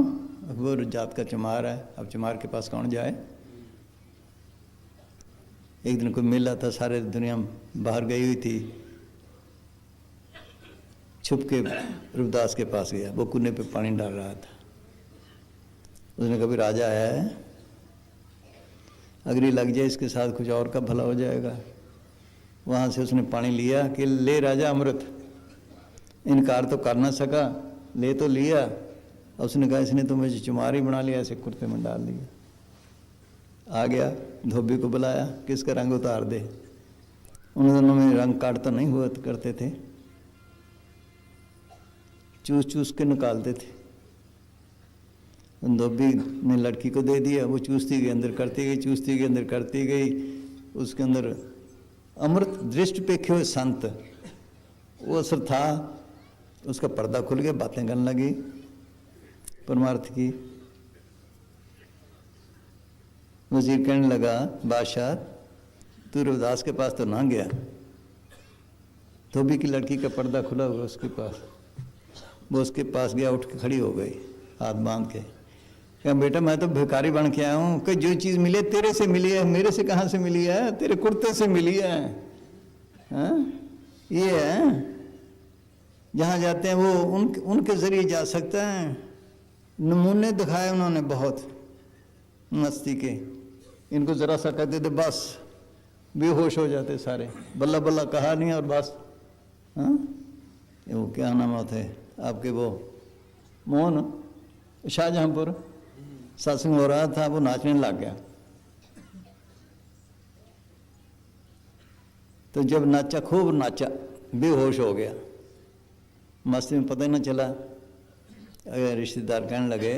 वो जात का चमार है, अब चमार के पास कौन जाए? एक दिन कोई मेला था, सारे दुनिया बाहर गई हुई थी, छुप के रविदास के पास गया, वो कुएं पे पानी डाल रहा था। उसने कभी राजा है, अगर ये लग जाए इसके साथ कुछ और का भला हो जाएगा। वहाँ से उसने पानी लिया कि ले राजा अमृत, इनकार तो कर ना सका, ले तो लिया। उसने कहा इसने तो मुझे चुमार ही बना लिया, ऐसे कुर्ते में डाल दिया। आ गया, धोबी को बुलाया, किसका रंग उतार दे। उन दोनों में रंग काट तो नहीं हुआ करते थे, चूस चूस के निकालते थे। धोबी ने लड़की को दे दिया, वो चूसती गई अंदर करती गई, चूसती गई अंदर करती गई। उसके अंदर अमृत दृष्टि पेखे हुए संत, वो असर था। उसका पर्दा खुल गया, बातें करने लगी परमार्थ की। वजीर कहने लगा, बादशाह तू रविदास के पास तो ना गया, धोबी की लड़की का पर्दा खुला हुआ उसके पास। वो उसके पास गया, उठ के खड़ी हो गई हाथ बांध के, क्या बेटा मैं तो भिखारी बन के आया हूँ, कि जो चीज़ मिले तेरे से मिली है, मेरे से कहाँ से मिली है? तेरे कुर्ते से मिली है। हाँ? ये है, जहाँ जाते हैं वो उनके ज़रिए जा सकते हैं। नमूने दिखाए उन्होंने बहुत मस्ती के। इनको ज़रा सा कहते थे बस बेहोश हो जाते सारे, बल्ला बल्ला कहा नहीं और बस। हाँ, वो क्या नाम होते हैं आपके, वो मोहन शाहजहाँपुर, सत्संग हो रहा था, वो नाचने लग गया। तो जब नाचा, खूब नाचा, बेहोश हो गया, मस्ती में पता ही ना चला। अगर रिश्तेदार कहने लगे,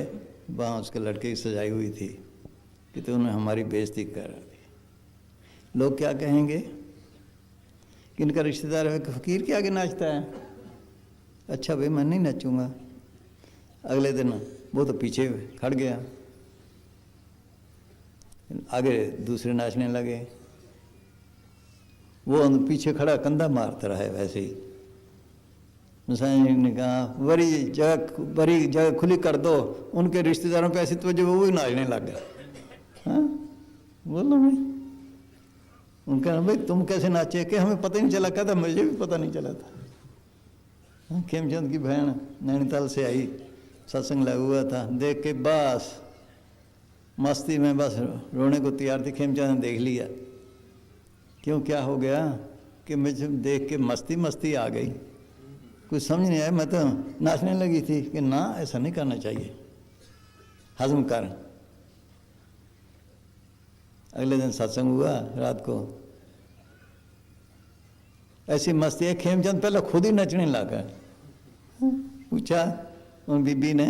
वहाँ उसके लड़के की सजाई हुई थी कि तो उन्हें हमारी बेइज्जती कर रही थी। लोग क्या कहेंगे कि इनका रिश्तेदार है, फ़कीर के आगे नाचता है। अच्छा भाई मैं नहीं नाचूंगा। अगले दिन वो तो पीछे खड़ गया, आगे दूसरे नाचने लगे, वो पीछे खड़ा कंधा मारता रहा है वैसे ही। मुसाहिब ने कहा बड़ी जगह खुली कर दो, उनके रिश्तेदारों पे ऐसी तवज्जो, वो भी नाचने लग गया। हाँ बोलो भाई, उनका भाई तुम कैसे नाचे, कि हमें पता ही नहीं चला। कहता मुझे भी पता नहीं चला था। हाँ, खेमचंद की बहन नैनीताल से आई, सत्संग लगा हुआ था, देख के बस मस्ती में बस रोने को तैयार थी। खेमचंद ने देख लिया, क्यों क्या हो गया? कि मुझे देख के मस्ती मस्ती आ गई, कुछ समझ नहीं आया, मैं तो नाचने लगी थी कि ना ऐसा नहीं करना चाहिए, हजम कर। अगले दिन सत्संग हुआ रात को, ऐसी मस्ती है, खेमचंद पहले खुद ही नचने लगा। पूछा उन बीबी ने,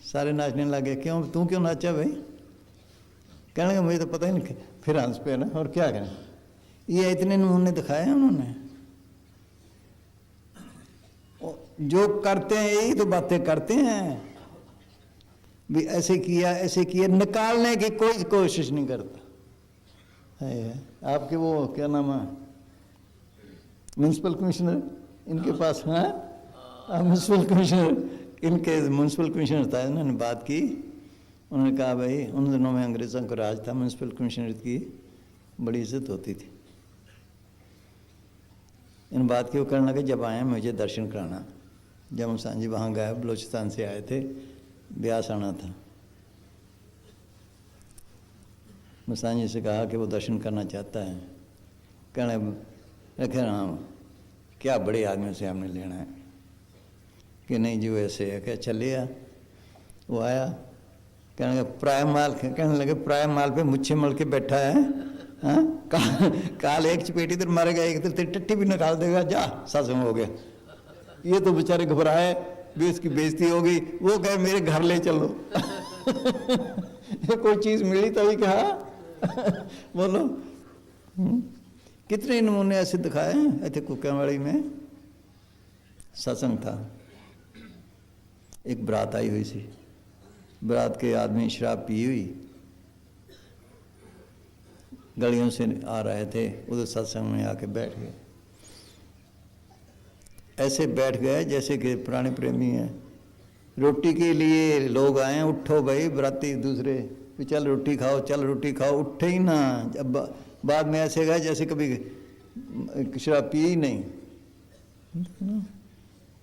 सारे नाचने लगे, क्यों तू क्यों नाचा भाई? कहने लगे मुझे तो पता ही नहीं, फिर हंस पे ना, और क्या करें, ये इतने नमूने दिखाए उन्होंने। जो करते हैं यही तो बातें करते हैं, भी ऐसे किया ऐसे किया, निकालने की कोई कोशिश नहीं करता है। आपके वो क्या नाम है, म्यूनसिपल कमिश्नर, इनके पास है म्यूनसिपल कमिश्नर, इनके म्यूनसिपल कमिश्नर था, इन्होंने बात की, उन्होंने कहा भाई उन दिनों में अंग्रेज़ों का राज था, म्यूनसिपल कमिश्नर की बड़ी इज्जत होती थी। इन बात की वो करने लगे, जब आए मुझे दर्शन कराना। जब हम सांझी वहाँ गए, बलोचिस्तान से आए थे, ब्यास आना था, मुसांजी से कहा कि वो दर्शन करना चाहता है। कहने रखे हाँ क्या बड़े आदमी से हमने लेना है कि नहीं जी वैसे है, क्या चले आ। वो आया, कहने लगे प्राय माल, कहने लगे प्राय माल पे मुच्छे मल के बैठा है, हाँ काल एक चपेटी इधर मारेगा, एक इधर तेरी टट्टी भी निकाल देगा, जा सत्संग हो गया। ये तो बेचारे घबराए भी इसकी बेइज्जती हो गई, वो कहे मेरे घर ले चलो। कोई चीज़ मिली तभी कहा। बोलो कितने नमूने ऐसे दिखाए। ऐसे कुकड़वाड़ी में सत्संग था, एक बारात आई हुई थी, बारात के आदमी शराब पी हुई गलियों से आ रहे थे, उधर सत्संग में आके बैठ गए। ऐसे बैठ गए जैसे कि पुराने प्रेमी हैं, रोटी के लिए लोग आए, उठो भाई बराती दूसरे, चल रोटी खाओ, चल रोटी खाओ, उठे ही ना। जब बाद में ऐसे गए जैसे कभी शराब पी ही नहीं।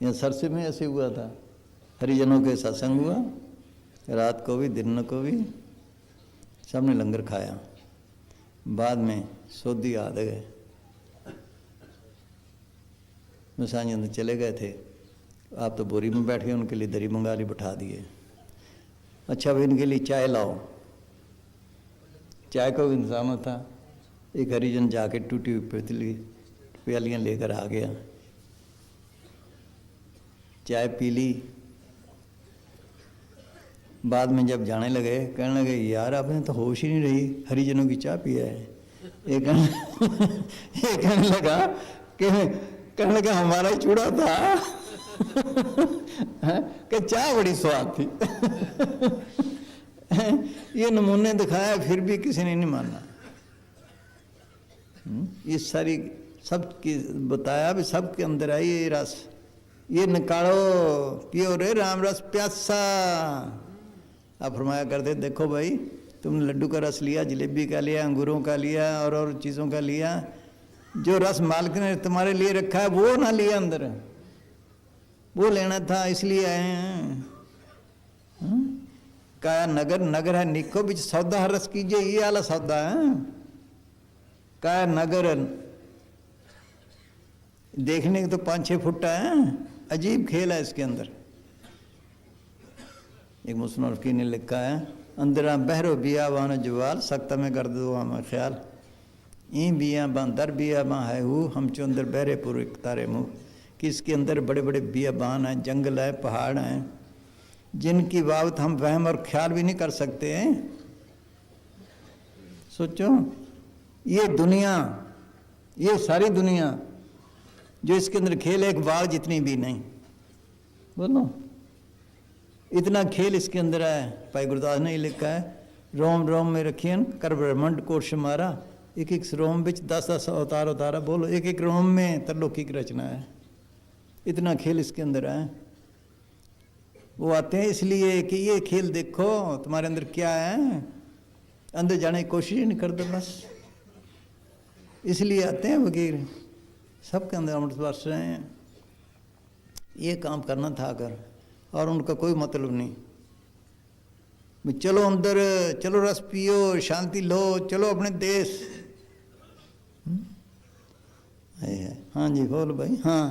यहाँ सरसे में ऐसे हुआ था, हरिजनों के सत्संग हुआ, रात को भी दिन को भी सबने लंगर खाया। बाद में सोधी आ गए, मुसांजी अंदर चले गए थे, आप तो बोरी में बैठ गए, उनके लिए दरी मंगा ली, बैठा दिए। अच्छा भाई इनके लिए चाय लाओ, चाय का इंतजाम था। एक हरिजन जाके टूटी हुई पतीली प्यालियाँ लेकर आ गया, चाय पी ली। बाद में जब जाने लगे कहने लगे यार आपने तो होश ही नहीं रही, हरिजनों की चाय पिया है। ये कहने लगा कहने लगा हमारा ही चूड़ा था। कि चाय बड़ी स्वाद थी। ये नमूने दिखाया फिर भी किसी ने नहीं माना। ये सारी सब की बताया भी सबके अंदर आई ये रस, ये निकालो पियो रे राम रस प्यासा। आप फरमाया करते देखो भाई तुमने लड्डू का रस लिया, जलेबी का लिया, अंगूरों का लिया और चीज़ों का लिया, जो रस मालिक ने तुम्हारे लिए रखा है वो ना लिया अंदर, वो लेना था इसलिए आए हैं। काया नगर नगर है निको बिच सौदा रस कीजिए, ये वाला सौदा है। काया नगर देखने के तो 5-6 फुट है, अजीब खेल है इसके अंदर। एक मुस्लिम फकीर ने लिखा है अंदर बहरो बिया बान जवाल सख्ता में कर दो हमें ख्याल, ई बिया बान दर बिया बान है हूँ हम चो अंदर बहरे पूरे तारे मुँह, कि इसके अंदर बड़े बड़े बियाबान हैं, जंगल है, पहाड़ हैं, जिनकी बाबत हम वहम और ख्याल भी नहीं कर सकते हैं। सोचो ये दुनिया, ये सारी दुनिया जो इसके अंदर खेल एक बाल जितनी भी नहीं, बोलो इतना खेल इसके अंदर है। भाई गुरदास ने लिखा है रोम रोम में रखियन कर ब्रह्मंड कोश मारा, एक एक रोम बिच 10-10 अवतार उतारा। बोलो एक एक रोम में तरलोकी की रचना है, इतना खेल इसके अंदर है। वो आते हैं इसलिए कि ये खेल देखो तुम्हारे अंदर क्या है, अंदर जाने की कोशिश ही नहीं करते, बस इसलिए आते हैं फकीर। सबके अंदर अमृत बरस रहे हैं, ये काम करना था अगर, और उनका कोई मतलब नहीं। चलो अंदर, चलो रस पियो, शांति लो, चलो अपने देश। है। हाँ जी बोल भाई। हाँ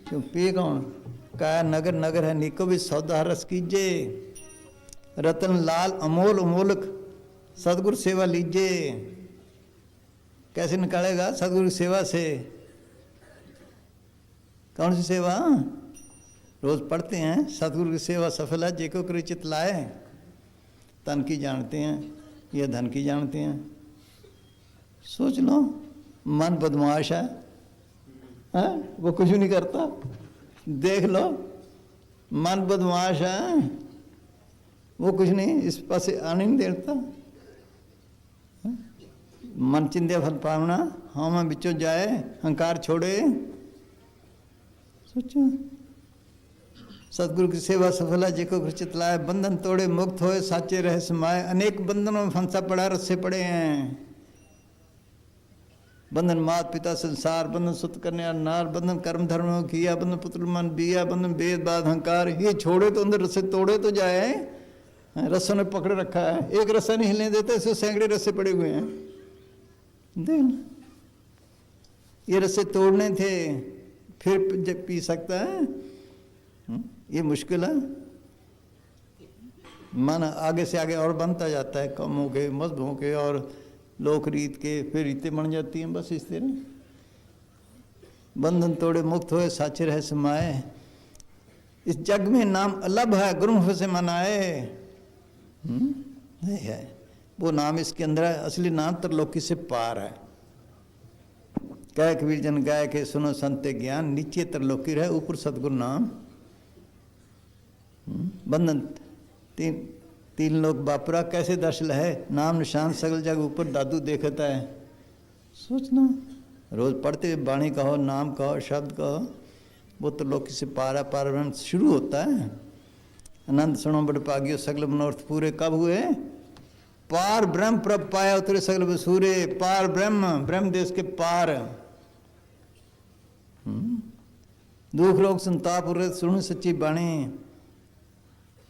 क्यों पिए कौन? काया नगर नगर है निको भी सौदा रस कीजे, रतन लाल अमोल अमोलक सदगुरु सेवा लीजे। कैसे निकालेगा? सदगुरु की सेवा से। कौन सी सेवा? रोज पढ़ते हैं सदगुरु की सेवा सफल है जेको करी चित लाए। तन की जानते हैं या धन की जानते हैं? सोच लो, मन बदमाश है, वो कुछ नहीं करता। देख लो, मन बदमाश है, वो कुछ नहीं, इस पास आने नहीं देता। मन चिंध्या फल पावना, हाँ मैं बिचो जाए, अहंकार छोड़े। सोचो, सतगुरु की सेवा सफल है जेको चित लाए, बंधन तोड़े मुक्त होए साचे रह समाए। अनेक बंधनों में फंसा पड़ा रस्से पड़े हैं। बंधन मात पिता संसार, बंधन सुत कन्या नार, बंधन कर्म धर्म किया, बंधन पुत्र मन बिया, बंधन वेद बाद अहंकार। ये छोड़े तो अंदर रस्से तोड़े तो जाए। रस्सों ने पकड़ रखा है, एक रस्सा नहीं हिलने देता, इससे सैकड़े रस्से पड़े हुए हैं। देख, ये रस्से तोड़ने थे फिर पी सकता है। ये मुश्किल है। मन आगे से आगे और बनता जाता है, कम हो के मजहब हो के और लोक रीत के, फिर रीतें बन जाती हैं। बस इस तरह बंधन तोड़े मुक्त होए साचे रह समाए। इस जग में नाम अलग है गुरुमुख से मनाए। नहीं है वो नाम इसके अंदर है। असली नाम त्रिलोकी से पार है। कह कबीर जन गाय के सुनो संते ज्ञान, नीचे त्रिलोकी रहे ऊपर सतगुरु नाम। बंधन तीन लोग बापुरा कैसे दर्शन है, नाम निशान सगल जग ऊपर दादू देखता है। सोचना, रोज पढ़ते वाणी कहो, नाम कहो, शब्द कहो, वो तो लोकी से पारा पार शुरू होता है। आनंद सुनो बड़ पागियो सगल मनोरथ पूरे कब हुए? पार ब्रह्म प्रभ पाया उतरे सगल बसूरे। पार ब्रह्म, ब्रह्म देश के पार। दुख रोग संताप उरे सुनो सच्ची बाणी।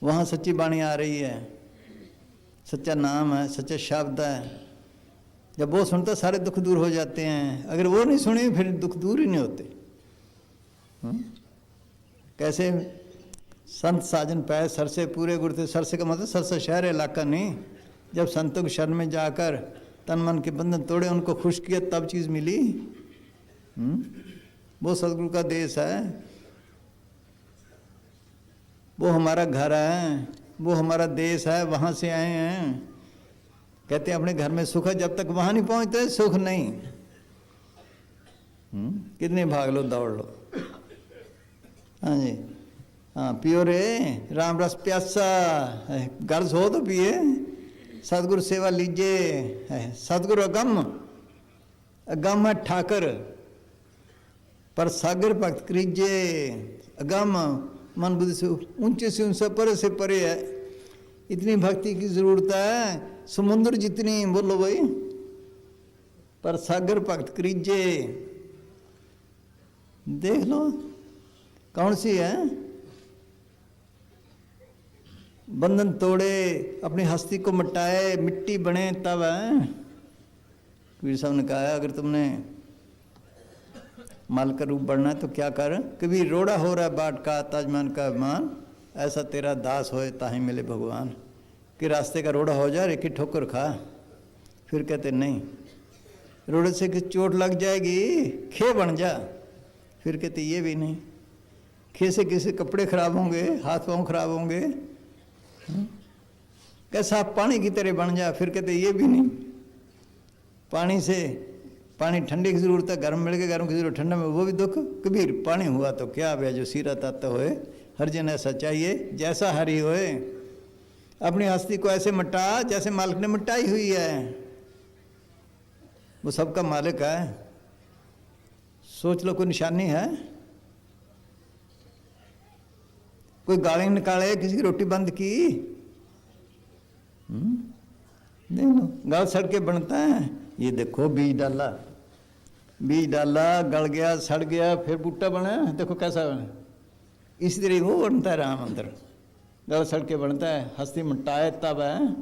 वहाँ सच्ची बाणी आ रही है, सच्चा नाम है, सच्चा शब्द है। जब वो सुनता सारे दुख दूर हो जाते हैं। अगर वो नहीं सुने फिर दुख दूर ही नहीं होते। कैसे? संत साजन पाए सर से पूरे गुरते। सर से का मतलब सर से शहर इलाका नहीं। जब संतों के शरण में जाकर तन मन के बंधन तोड़े, उनको खुश किया, तब चीज़ मिली। वो सतगुरु का देश है, वो हमारा घर है, वो हमारा देश है, वहाँ से आए हैं। कहते हैं अपने घर में सुख है, जब तक वहाँ नहीं पहुँचते सुख नहीं। कितने भाग लो दौड़ लो। हाँ जी, हाँ पियो रे राम रस प्यासा, गर्ज हो तो पिए। सतगुरु सेवा लीजिए। सतगुरु अगम, अगम है ठाकर पर सागर भक्त करीजिए। अगम मन बुद्धि से ऊंचे से ऊंचा, परे से परे है। इतनी भक्ति की जरूरत है, समुद्र जितनी। बोलो भाई, पर सागर भक्त करीजे। देख लो कौन सी है? बंधन तोड़े, अपनी हस्ती को मिटाए, मिट्टी बने तब है। कबीर साहब ने कहा अगर तुमने माल का रूप बढ़ना है तो क्या कर? कभी रोड़ा हो रहा है बाट का ताजमान का अभिमान, ऐसा तेरा दास होए ताही मिले भगवान। कि रास्ते का रोड़ा हो जाए, एक ही ठोकर खा। फिर कहते नहीं, रोड़े से कि चोट लग जाएगी, खे बन जा। फिर कहते ये भी नहीं, खे से किसी कपड़े खराब होंगे, हाथ पाँव खराब होंगे। कैसा पानी की तरह बन जा। फिर कहते ये भी नहीं, पानी से पानी ठंडे की जरूरत है, गर्म मिल गया, गर्म की जरूरत ठंडा में, वो भी दुख। कबीर पानी हुआ तो क्या भैया जो सीरा तत्व होए, हर जन ऐसा चाहिए जैसा हरी होए। अपनी हस्ती को ऐसे मिटा जैसे मालिक ने मिटाई हुई है। वो सबका मालिक है। सोच लो, कोई निशानी है? कोई गाली निकाले, किसी की रोटी बंद की? देख लो, गाल सड़के बनता है। ये देखो बीज डाला, बीज डाला, गल गया, सड़ गया, फिर बूटा बना। देखो कैसा बना। इसी तरह वो बनता है राम अंदर, गल सड़ के बनता है। हस्ती मिटाए तब है।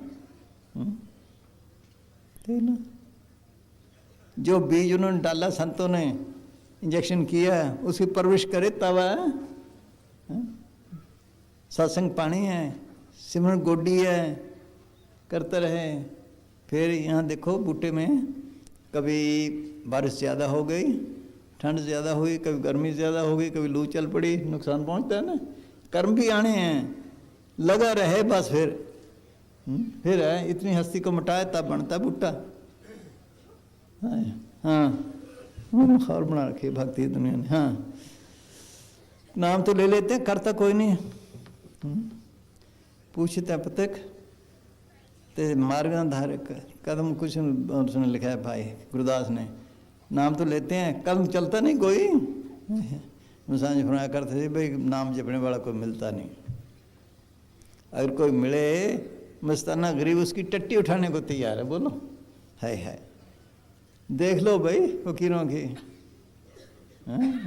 ठीक ना? जो बीज उन्होंने डाला संतों ने, इंजेक्शन किया, उसकी परवरिश करे तब है। सत्संग पानी है, सिमरन गोडी है, करते रहे। फिर यहाँ देखो बूटे में कभी बारिश ज़्यादा हो गई, ठंड ज़्यादा हुई, कभी गर्मी ज़्यादा हो गई, कभी लू चल पड़ी, नुकसान पहुँचता है ना। कर्म भी आने हैं, लगा रहे बस। फिर है इतनी हस्ती को मिटाए तब बनता बूटा। हाँ और बना रखी भक्ति दुनिया ने। हाँ नाम तो ले लेते हैं, करता कोई नहीं। पूछते पतक ते मार्गधारक कदम कुछ उसने लिखा है भाई गुरुदास ने। नाम तो लेते हैं, कदम चलता नहीं कोई। मुसांज फरमाया करते थे भाई नाम जपने वाला कोई मिलता नहीं। अगर कोई मिले मस्ताना गरीब उसकी टट्टी उठाने को तैयार है। बोलो है देख लो भाई फकीरों की।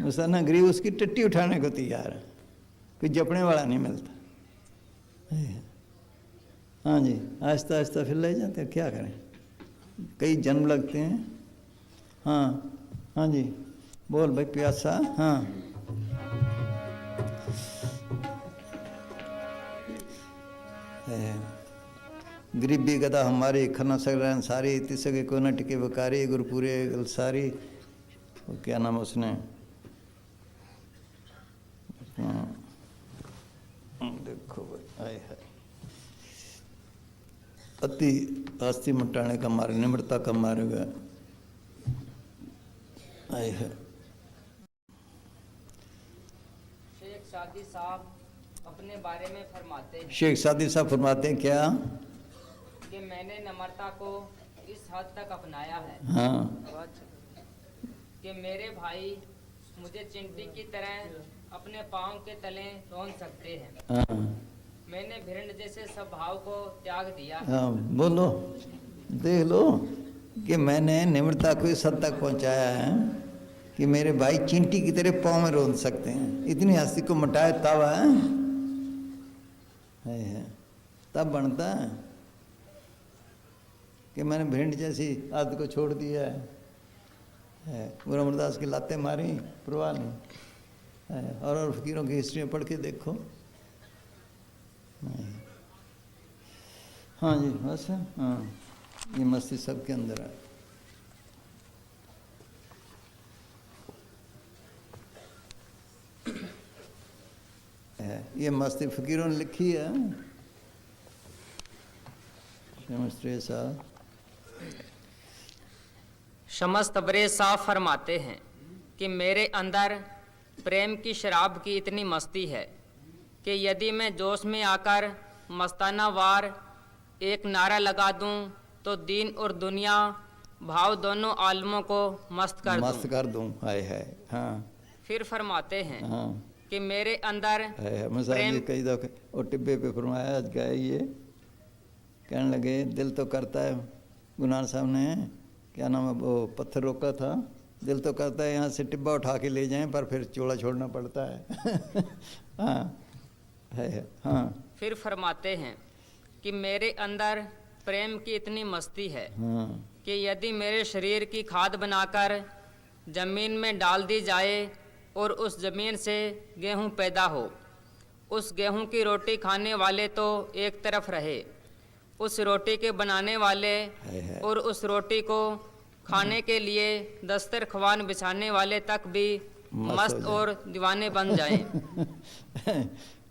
मस्ताना गरीब उसकी टट्टी उठाने को तैयार है, कोई जपने वाला नहीं मिलता। हाँ जी आहिस्ता आहिस्ता फिर ले जाते हैं, क्या करें, कई जन्म लगते हैं। हाँ जी बोल भाई प्यासा। हाँ गरीबी गदा हमारी खन्ना सगरन सारी तिसके को न टिके बकारी गुरपुरे गलसारी। वो क्या नाम उसने, देखो भाई आए है अति आस्ती मटाने का मार्ग, निम्रता का मार्ग आए है। शेख सादी साहब अपने बारे में फरमाते हैं, शेख सादी साहब फरमाते हैं क्या कि मैंने नम्रता को इस हद तक अपनाया है। हाँ कि मेरे भाई मुझे चिंटी की तरह अपने पाँव के तले रौंद सकते हैं। हाँ मैंने भिरंड जैसे स्वभाव को त्याग दिया। हाँ बोलो देख लो कि मैंने निम्रता को इस हद तक पहुंचाया है कि मेरे भाई चींटी की तरह पाँव में रोंद सकते हैं। इतनी हस्ती को मटाए तब है तब बनता है कि मैंने भिंड जैसी आदत को छोड़ दिया है। गुरु अमरदास की लातें मारी परवाह नहीं है। और फकीरों की हिस्ट्री पढ़ के देखो। हाँ जी बस। हाँ ये मस्ती सबके अंदर है। ये मस्ती फकीरों ने लिखी है। नमस्ते साहब। शमस तबरेज़ साहब फरमाते हैं कि मेरे अंदर प्रेम की शराब की इतनी मस्ती है कि यदि मैं जोश में आकर मस्ताना वार एक नारा लगा दूं तो दीन और दुनिया भाव दोनों आलमों को मस्त कर दूं। हाय है। हाँ फिर फरमाते हैं हाँ कि मेरे अंदर प्रेम कई दफे और टिब्बे पे फरमाया आज गए ये कहने लगे दिल तो करता है। गुनार साहब ने क्या नाम है वो पत्थर रोका था, दिल तो करता है यहाँ से टिब्बा उठा के ले जाएं पर फिर चोला छोड़ना पड़ता है। हाँ है। हाँ फिर फरमाते हैं कि मेरे अंदर प्रेम की इतनी मस्ती है हाँ कि यदि मेरे शरीर की खाद बनाकर जमीन में डाल दी जाए और उस जमीन से गेहूं पैदा हो, उस गेहूं की रोटी खाने वाले तो एक तरफ रहे, उस रोटी के बनाने वाले और उस रोटी को खाने के लिए दस्तरख्वान बिछाने वाले तक भी मस्त और दीवाने बन जाएं।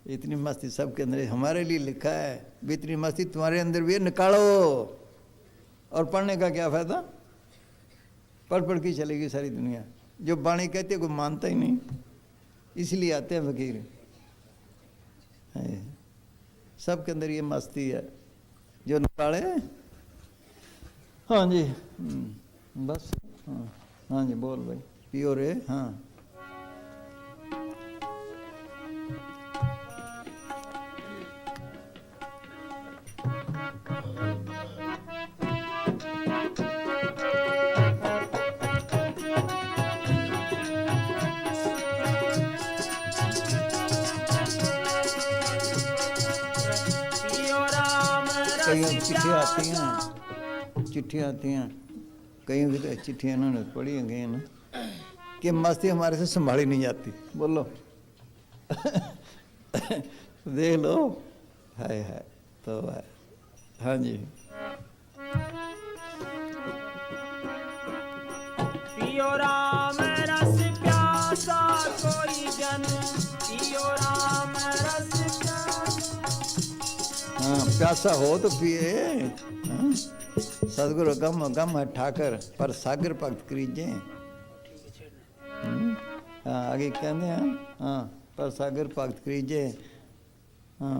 इतनी मस्ती सबके अंदर हमारे लिए लिखा है। भी इतनी मस्ती तुम्हारे अंदर भी है, निकालो। और पढ़ने का क्या फायदा, पढ़ पढ़ के चलेगी सारी दुनिया। जो बाणी कहती है कोई मानता ही नहीं, इसलिए आते हैं फकीर। सबके अंदर ये मस्ती है जो निकाले। हाँ जी बस। हाँ जी बोल भाई पियो रे। हाँ कई चिट्ठियाँ आती हैं, चिट्ठियाँ आती हैं, कई भी तो चिट्ठियाँ इन्होंने पढ़ी गई ना। कि मस्ती हमारे से संभाली नहीं जाती। बोलो देख लो, है तो है। हाँ जी। पियो राम रस प्यासा कोई जन, पियो राम रस प्यासा। हाँ, प्यासा हो तो पिए। हाँ? सदगुरु गम गम है ठाकर पर सागर भगत करीजे। हाँ, आगे कहते हैं, हाँ, पर सागर भगत करीजे। हाँ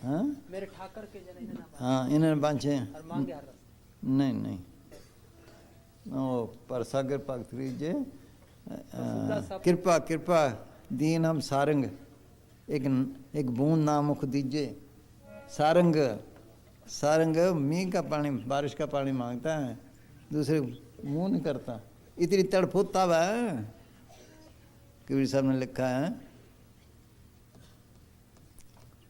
हाँ मेरे ठाकर के जन इन्हें ना हाँ, इन्हें बांचे मांगे हर नहीं नहीं, ओ पर सागर भगत करीजे। कृपा कृपा दीन हम सारंग, एक बूंद ना मुख दीजे। सारंग, सारंग मींह का पानी, बारिश का पानी मांगता है, दूसरे मुंह नहीं करता। इतनी तड़फोता हुआ है, कबीर साहब ने लिखा है,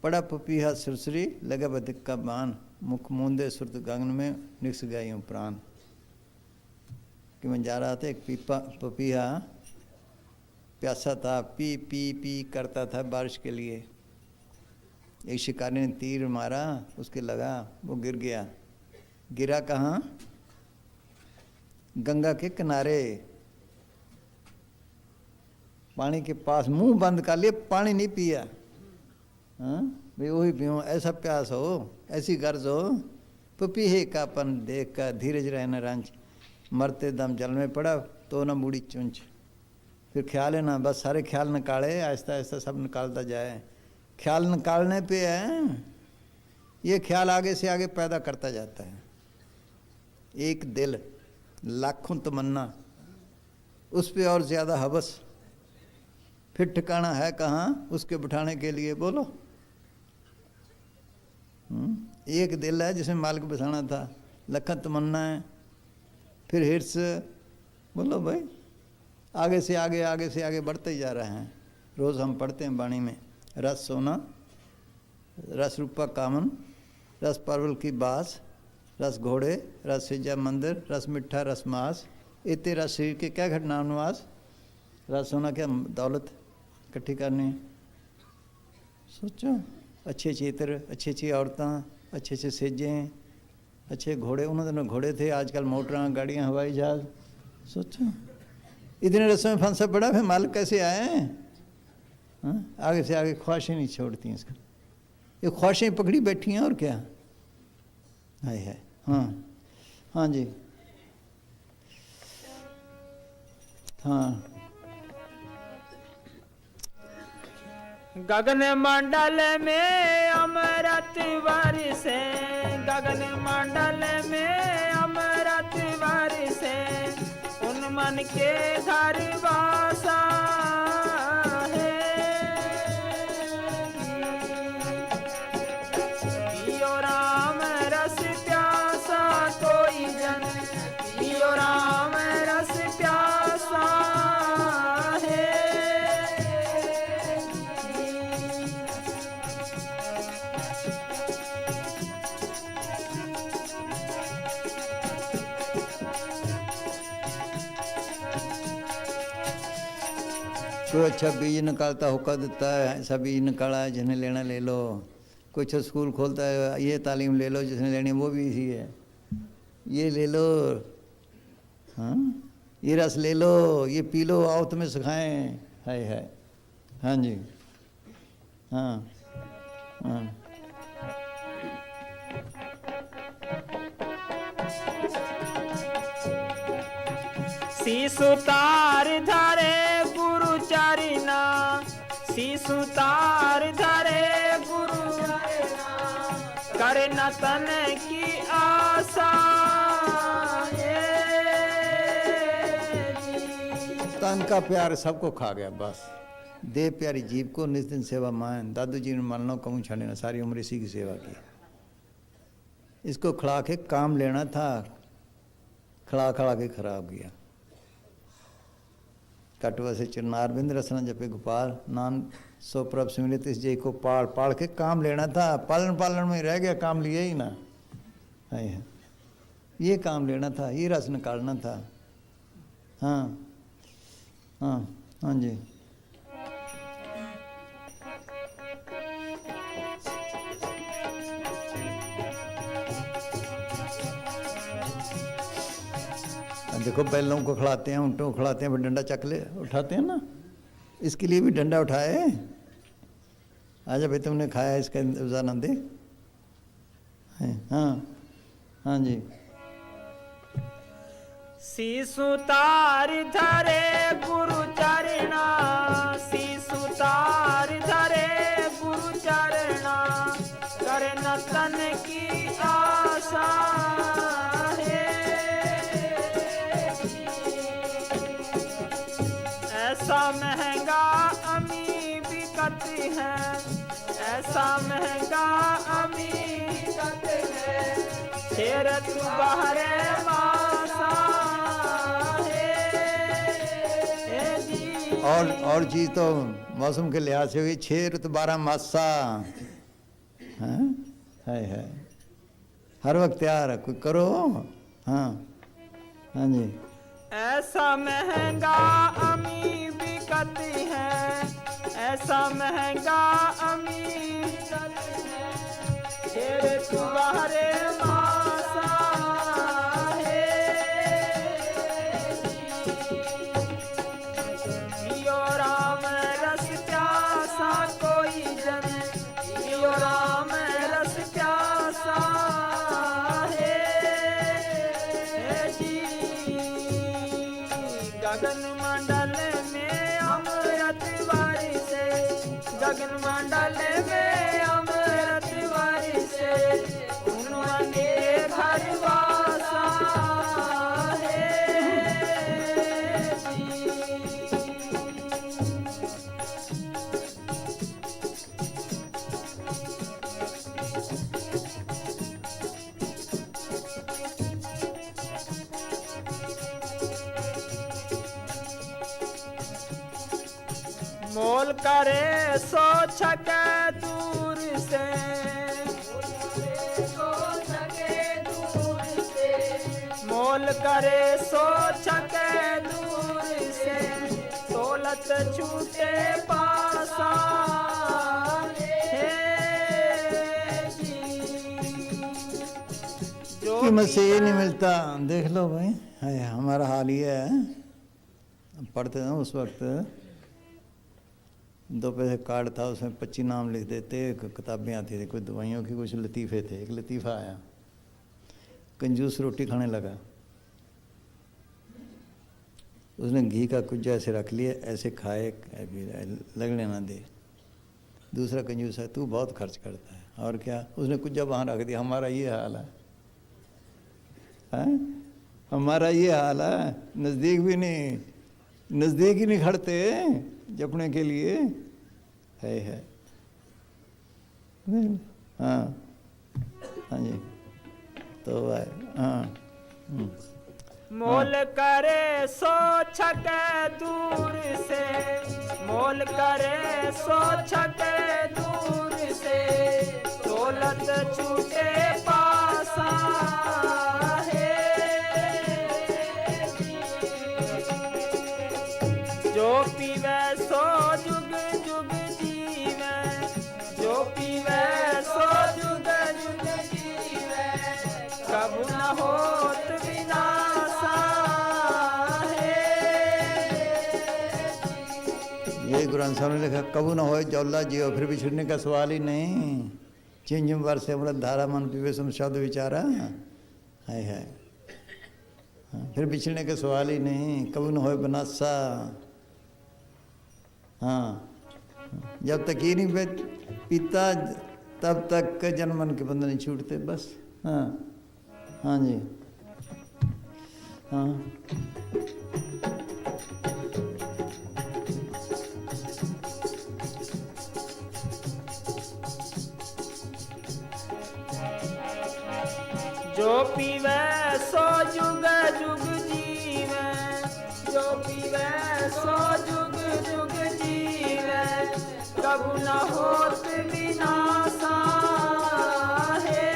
पड़ा पपीहा सुरसरी लगा बधिक का बान, मुख मूंदे सुरत गगन में निक्स गए प्राण। कि मैं जा रहा था, एक पपीहा प्यासा था, पी पी पी करता था बारिश के लिए। एक शिकारी ने तीर मारा, उसके लगा, वो गिर गया। गिरा कहाँ? गंगा के किनारे, पानी के पास। मुंह बंद कर लिए, पानी नहीं पिया। हाँ भाई, वही पियो। ऐसा प्यास हो, ऐसी गर्ज हो, पपीहे का पन देख कर धीरज रहना रंच। मरते दम जल में पड़ा तो न बूढ़ी चुंच। फिर ख्याल है ना, बस सारे ख्याल निकाले, आहिस्ता आहिस्ता सब निकालता जाए। ख्याल निकालने पे है, ये ख्याल आगे से आगे पैदा करता जाता है। एक दिल, लाखों तमन्ना, उस पे और ज़्यादा हवस, फिर ठिकाना है कहाँ उसके बिठाने के लिए? बोलो। एक दिल है जिसमें मालिक बसाना था, लखन तमन्ना है, फिर हिर्स। बोलो भाई, आगे से आगे बढ़ते ही जा रहे हैं। रोज़ हम पढ़ते हैं वाणी में, रस सोना, रस रूपा कामन, रस परवल की बास, रस घोड़े, रस सिजा मंदिर, रस मिठा रस मास। इतने रस शरीर के क्या घटनानुवास? रस सोना क्या दौलत इकट्ठी करनी है? सोचो, अच्छे चित्र, अच्छी अच्छी औरतें, अच्छे अच्छे सेजें, अच्छे घोड़े। उन्होंने दिनों घोड़े थे, आजकल मोटरां, गाड़ियाँ, हवाई जहाज। सोचो, इतने रसों में फंसा पड़ा, फिर मालिक कैसे आए? हाँ? आगे से आगे ख्वाहिशें नहीं छोड़ती हैं इसका। ये ख्वाहिशें पकड़ी बैठी हैं, और क्या है। हाँ हाँ जी, हाँ। गगन मंडल में अमृत बरसे, गगन मंडल में अमृत बरसे, उन मन के घर वासा है। पियो राम रस प्यासा कोई जन, पियो राम रस प्यासा है। कोई अच्छा बीज निकालता होका देता है, ऐसा बीज निकाला है, जिन्हें लेना ले लो। कोई अच्छा स्कूल खोलता है, ये तालीम ले लो, जिसने लेनी वो भी इसी है, ये ले लो। हाँ, ये रस ले लो, ये पी लो, आओ तुम्हें सिखाएं। है। हाँ जी, हाँ हाँ। शिशु तार धरे गुरु चरना, शिशु तार धरे गुरु चरना, करे न तन की आशा है। तन का प्यार सबको खा गया, बस। देह प्यारी जीव को निस दिन सेवा मान। दादू जी ने मान लो कहूँ छाने ना, सारी उम्र इसी की सेवा की। इसको खिला के काम लेना था, खिला के खराब किया। कटवा से चिरनार बिंद रसना जपे गोपाल, नान सो प्रभ सिमरित इस जय को पाल के काम लेना था। पालन में रह गया, काम लिया ही ना। है ये काम लेना था, ये रस निकालना था। हाँ, हाँ हाँ जी। देखो बैलों को खिलाते हैं, ऊँटों को खिलाते हैं, फिर डंडा चक ले उठाते हैं ना, इसके लिए भी डंडा उठाए। आजा भाई तुमने खाया, इसका इंतजाम दे। हाँ हाँ जी। शीशु तार धरे गुरु चरणा, शीशु तार धरे गुरु चरणा, करे न तन की आशा है। ऐसा महंगा अमी बिकत है, ऐसा महंगा अमी बिकत है, शेर तू बहरे मासा है जी। और चीज़ तो मौसम के लिहाज से हुई, 6 ऋतु 12 मासा है, हर वक्त तैयार है, कोई करो। हाँ हाँ जी। ऐसा महंगा अमी बिकत है, ऐसा महंगा अमी बिकत है, शेर तू बहरे मासा है। जियो राम रस प्यासा कोई जन, जियो राम रस प्यासा है जी। गगन मंडल में अमृत बारिशे, गगन मंडल में अमृत बारिशे, उन्वन के घर वासा है जी। मोल करे सो छके दूर से, मोल करे सो छके दूर से, दौलत छूटे पासा है जी। जो कीमत से ये नहीं मिलता। देख लो भाई, है हमारा हाल ये है। पढ़ते थे उस वक्त 2 पैसे कार्ड था, उसमें 25 नाम लिख देते, किताबें आती थी, कुछ दवाइयों की, कुछ लतीफ़े थे। एक लतीफ़ा आया, कंजूस रोटी खाने लगा, उसने घी का कुछ ऐसे रख लिया, ऐसे खाए, लगने ना दे। दूसरा कंजूस है, तू बहुत खर्च करता है, और क्या, उसने कुछ जब वहाँ रख दिया। हमारा ये हाल है, हमारा ये हाल है। नज़दीक भी नहीं, नज़दीक ही नहीं खड़ते जपने के लिए। है हाँ हाँ जी। तो हाँ मोल करे सो छके दूर से, मोल करे सो छके दूर से, दौलत छूटे पासा है। जो पीवे सो जुग जुग जीवे, जो पीवे सो जुग जुग जीवे, कबू न होत विनाशा है। ये गुरु ग्रंथ साहब ने लिखा, कबू न होए जौला जियो, फिर बिछड़ने का सवाल ही नहीं। चिंजम वर्ष अमृत धारा मन पीवे सम शब्द विचारा है। फिर बिछड़ने का सवाल ही नहीं, कबू न होए बनासा। हाँ, जब तक ये नहीं पीता तब तक जन मन के बंधन नहीं छूटते, बस। हाँ हाँ जी, हाँ। जो पीवे सो जुग जुग जीवे, जो पीवे सो जुग जुग जीवे, कबू न होत विनाशा है।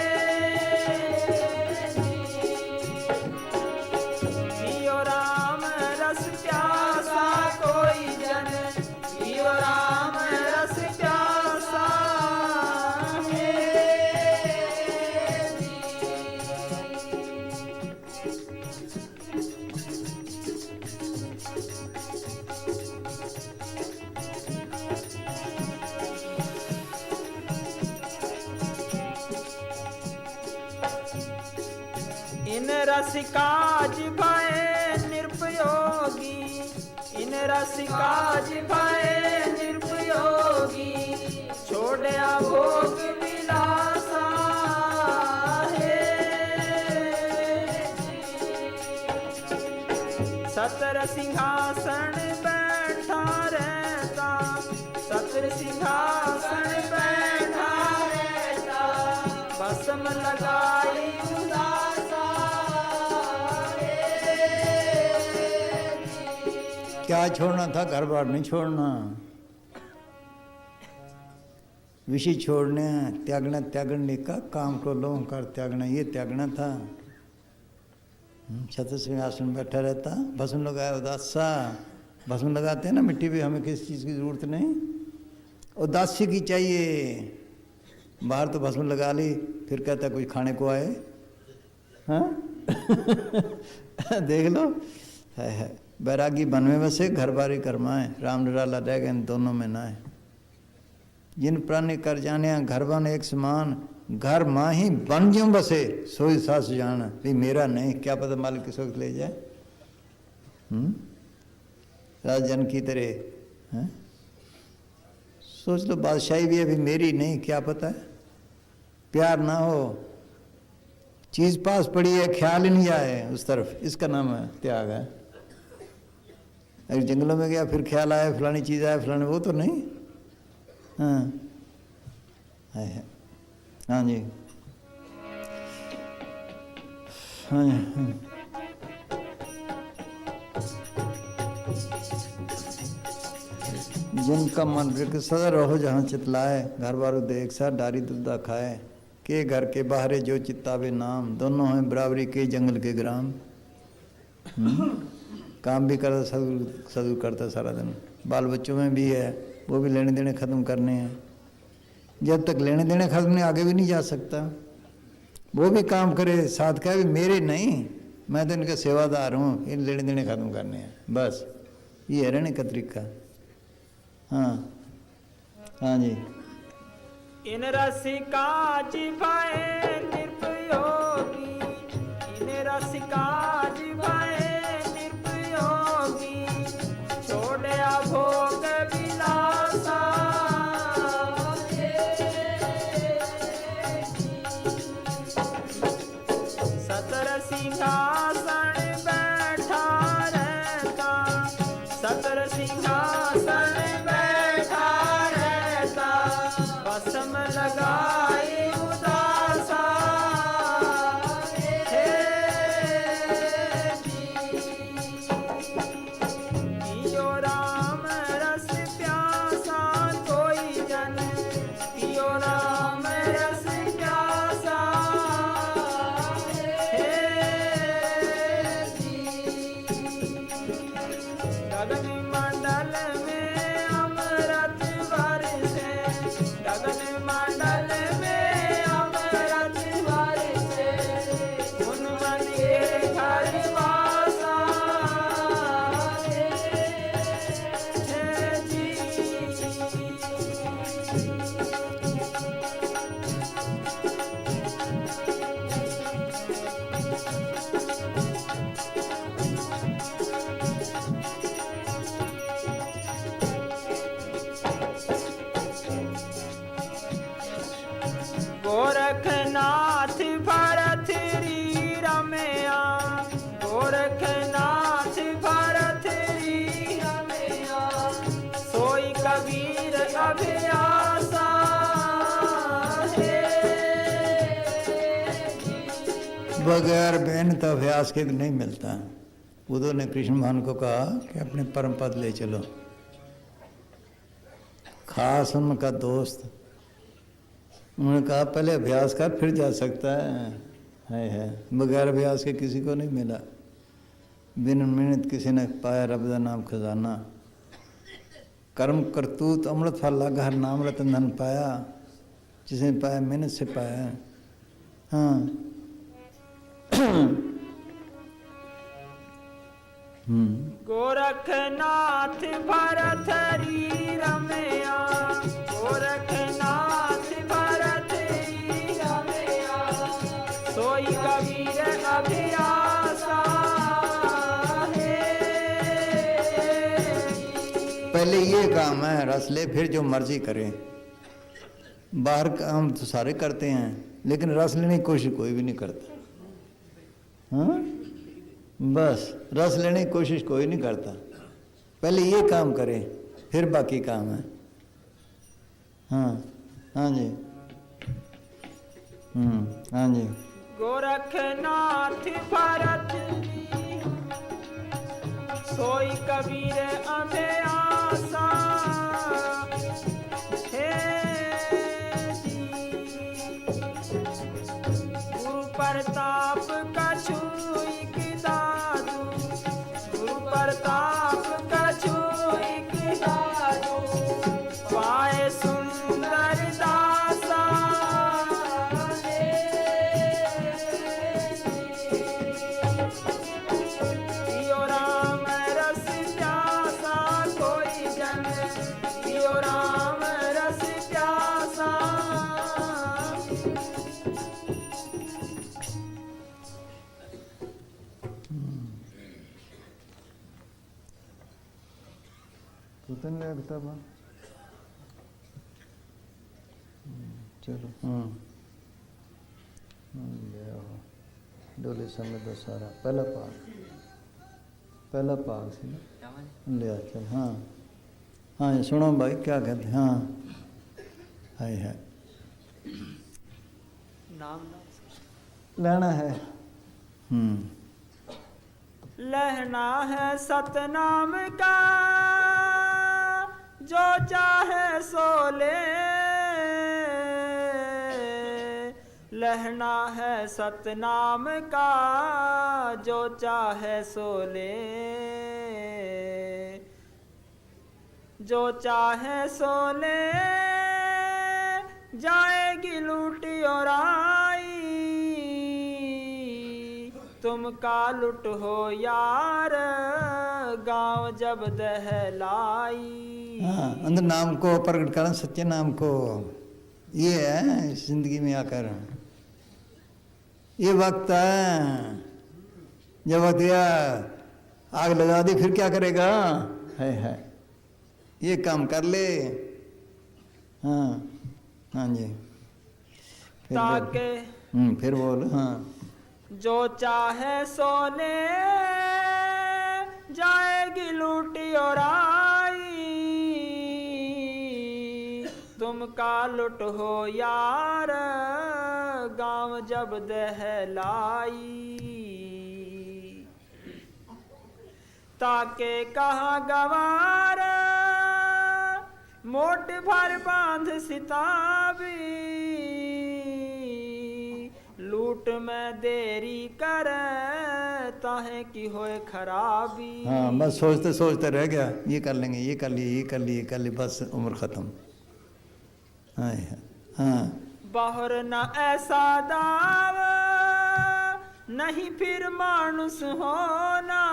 जियो राम रस प्यासा को रसिकाज भय निरुपयोगी, इन रसिकाज भय निरुपयोगी, छोड़या भोग विलासा है। सतर सिंहासन बैठा रहता, सतर सिंहासन बैठा रहता, भस्म लगाई उदासा है। क्या छोड़ना था? घर बार नहीं छोड़ना, विषय छोड़ने हैं, त्यागना, त्यागने का काम को लोगों कर त्यागना, ये त्यागना था। छत्र सिंहासन में बैठा रहता, भस्म लगाया उदासा, भस्म लगाते हैं ना मिट्टी पे, हमें किसी चीज़ की ज़रूरत नहीं, उदासी की चाहिए। बाहर तो भस्म लगा ली, फिर कहता कुछ खाने को आए, हाँ देख लो, है बैरागी बन में बसे, घर बारी करमाए, राम निराला रह गए इन दोनों में ना है। जिन प्राणी कर जाने घर बन एक समान, घर माही बन ज्यों बसे, सोई सास जान, भी मेरा नहीं, क्या पता मालिक किस वक्त ले जाए। राजन की तरह है? सोच लो बादशाही भी अभी मेरी नहीं, क्या पता है। प्यार ना हो, चीज पास पड़ी है, ख्याल ही नहीं आए उस तरफ, इसका नाम है त्याग है। अगर जंगलों में गया फिर ख्याल आया फलानी चीज आया फलानी, वो तो नहीं। हाँ है, हाँ जी, हाँ हाँ। जिनका मन वृक्ष सदा रहो जहाँ चितलाए, घर बारो देख सा डारी दुद्धा खाए, के घर के बाहरे जो चित्तावे नाम, दोनों हैं बराबरी के जंगल के ग्राम। काम भी करता सदगुरु करता सारा दिन, बाल बच्चों में भी है, वो भी लेने देने ख़त्म करने हैं। जब तक लेने देने ख़त्म नहीं आगे भी नहीं जा सकता। वो भी काम करे, साथ कहे भी मेरे नहीं, मैं तो इनका सेवादार हूँ, इन लेने देने ख़त्म करने हैं, बस ये है रहने का तरीका। हाँ हाँ जी। इन रसिकाज भय निरुपयोगी, इन रसिकाज भय निरुपयोगी, छोड़या भोग विलासा सतर सिंहासन बैठा रहता, सतर सिंहासन बैठा रहता, भस्म लगाई उदासा है। पियो राम रस प्यासा कोई जन, पियो राम रस प्यासा है। गगन मंडल में अमृत बरसे, गगन मंडल में अमृत बरसे, उन मन के घर वासा है जी। गोरखनाथ भरत री रमया, गोरखनाथ भरत री रमया, सोई कबीर अभ्यासा है। बगैर मेहनत अभ्यास के नहीं मिलता। उद्धव ने कृष्ण भगवान को कहा कि अपने परम पद ले चलो। खास उनका दोस्त, उन्होंने कहा पहले अभ्यास कर फिर जा सकता है। बगैर अभ्यास के किसी को नहीं मिला। बिन मेहनत किसी ने पाया रब दा नाम खजाना, कर्म करतूत अमृत फल लागा, हर नाम रतन धन पाया, जिसने पाया मेहनत से पाया। हाँ गोरखनाथ भरत री रमया, गोरखनाथ भरत री रमया, सोई कबीर अभ्यासा पहले ये काम है, रस ले फिर जो मर्जी करें। बाहर काम तो सारे करते हैं, लेकिन रस लेने की कोशिश कोई भी नहीं करता। हाँ, बस रस लेने की कोशिश कोई नहीं करता। पहले ये काम करें फिर बाकी काम है। हाँ हाँ जी, हाँ जी। गोरखनाथ भरत सोई कबीर अभ्यासा हे जी। गुरु प्रताप कछुई की दादू, गुरु प्रताप कछुई की दादू, पाए सुंदर दासा पियो राम रस प्यासा कोई जन, पियो राम रस प्यासा। कुतन ले किताब चलो। हाँ ले आओ डोले समय तो सारा पहला पाग से ले आ चल। हाँ हाँ ये सुनो भाई क्या कहते हैं। हाँ है नाम लेना है। लहना है सतनाम का जो चाहे सो ले, लहना है सतनाम का जो चाहे सो ले, जो चाहे सो ले जाएगी लूटी और आई, तुम का लुट हो यार गांव जब दहलाई। हाँ अंदर नाम को प्रकट करना, सच्चे नाम को। ये है जिंदगी में आकर ये वक्त है, जब वक्त या आग लगा दी फिर क्या करेगा। है ये काम कर ले। हाँ हाँ जी ताके फिर बोल। हाँ जो चाहे सोने जाएगी लूटी और आई, तुम का लुट हो यार गांव जब दहलाई। ताके कहाँ गवार मोट भर बांध सिताबी, लूट में देरी कर ताहे की होए खराबी। हाँ बस सोचते सोचते रह गया, ये कर लेंगे, ये कर लिए, ये कर लिए, ये कर लिए, बस उम्र ख़त्म। हाँ हाँ बाहर न ऐसा दाव नहीं फिर मानुस होना,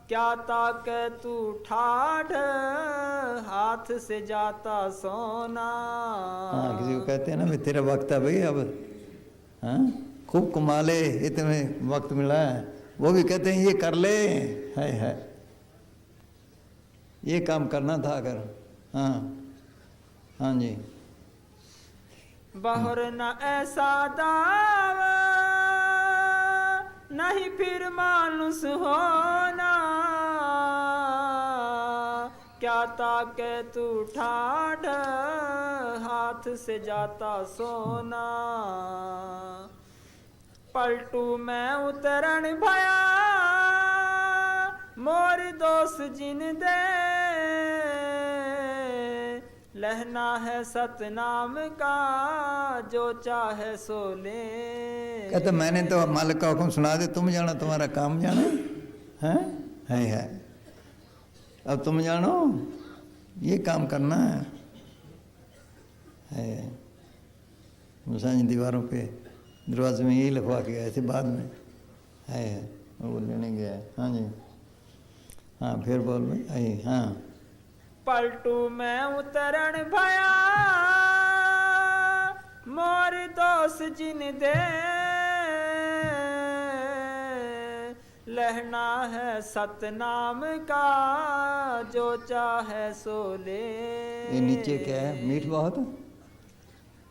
क्या ताक तू ठाठ हाथ से जाता सोना। हाँ किसी को कहते हैं ना भाई तेरा वक्त है भाई अब। हाँ खूब कमा ले, इतने वक्त मिला है, वो भी कहते हैं ये कर ले। है ये काम करना था अगर। हाँ हाँ जी बाहर न ऐसा दाव नहीं फिर मानुस होना, क्या ताके तू ठाठ हाथ से जाता सोना। पलटू में उतरण भया मोर दोस्त जिन दे, लहना है सतनाम का जो चाहे सो ले। कहते मैंने तो मालिक का हुक्म सुना दे, तुम जानो तुम्हारा काम जानो। है अब तुम जानो ये काम करना है। मुसाई दीवारों पे दरवाजे में यही लिखवा के गए थे, बाद में है वो लेने गया है। हाँ जी हाँ फिर बोल भाई। हाँ पलटू में उतरण भया मोर दोस्त जिन दे, लहना है सतनाम का जो चाहे सो ले। ये नीचे क्या है? मीठ बहुत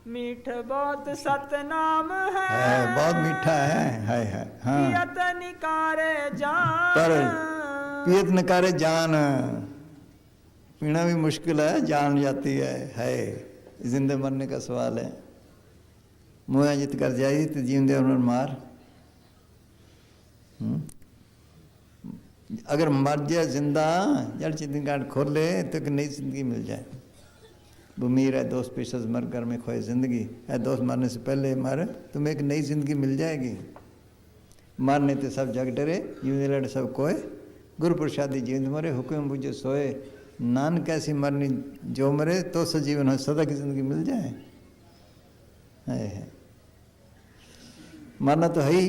मीठ बहुत सतनाम है, बहुत मीठा है हाँ। पियत निकारे जान, पर पियत नकारे जान, पीना भी मुश्किल है, जान जाती है। जिंदे मरने का सवाल है। मुँह जित कर जाई तो जीवदे उन्हें मार। अगर मर जाए जिंदा, जड़ चिंतन कार्ड खोले तो एक नई जिंदगी मिल जाए। वो मीर है दोस्त पेशस मर घर में खोए जिंदगी है, दोस्त मरने से पहले मर तुम्हें एक नई जिंदगी मिल जाएगी। मरने तो सब जग डरे, यूं लड़ सब कोय, गुरु प्रसादी जीवन मरे, हुक्म बुझे सोए। नानक ऐसी मरनी जो मरे तो सजीवन हो, सदा की जिंदगी मिल जाए। है मरना तो है ही,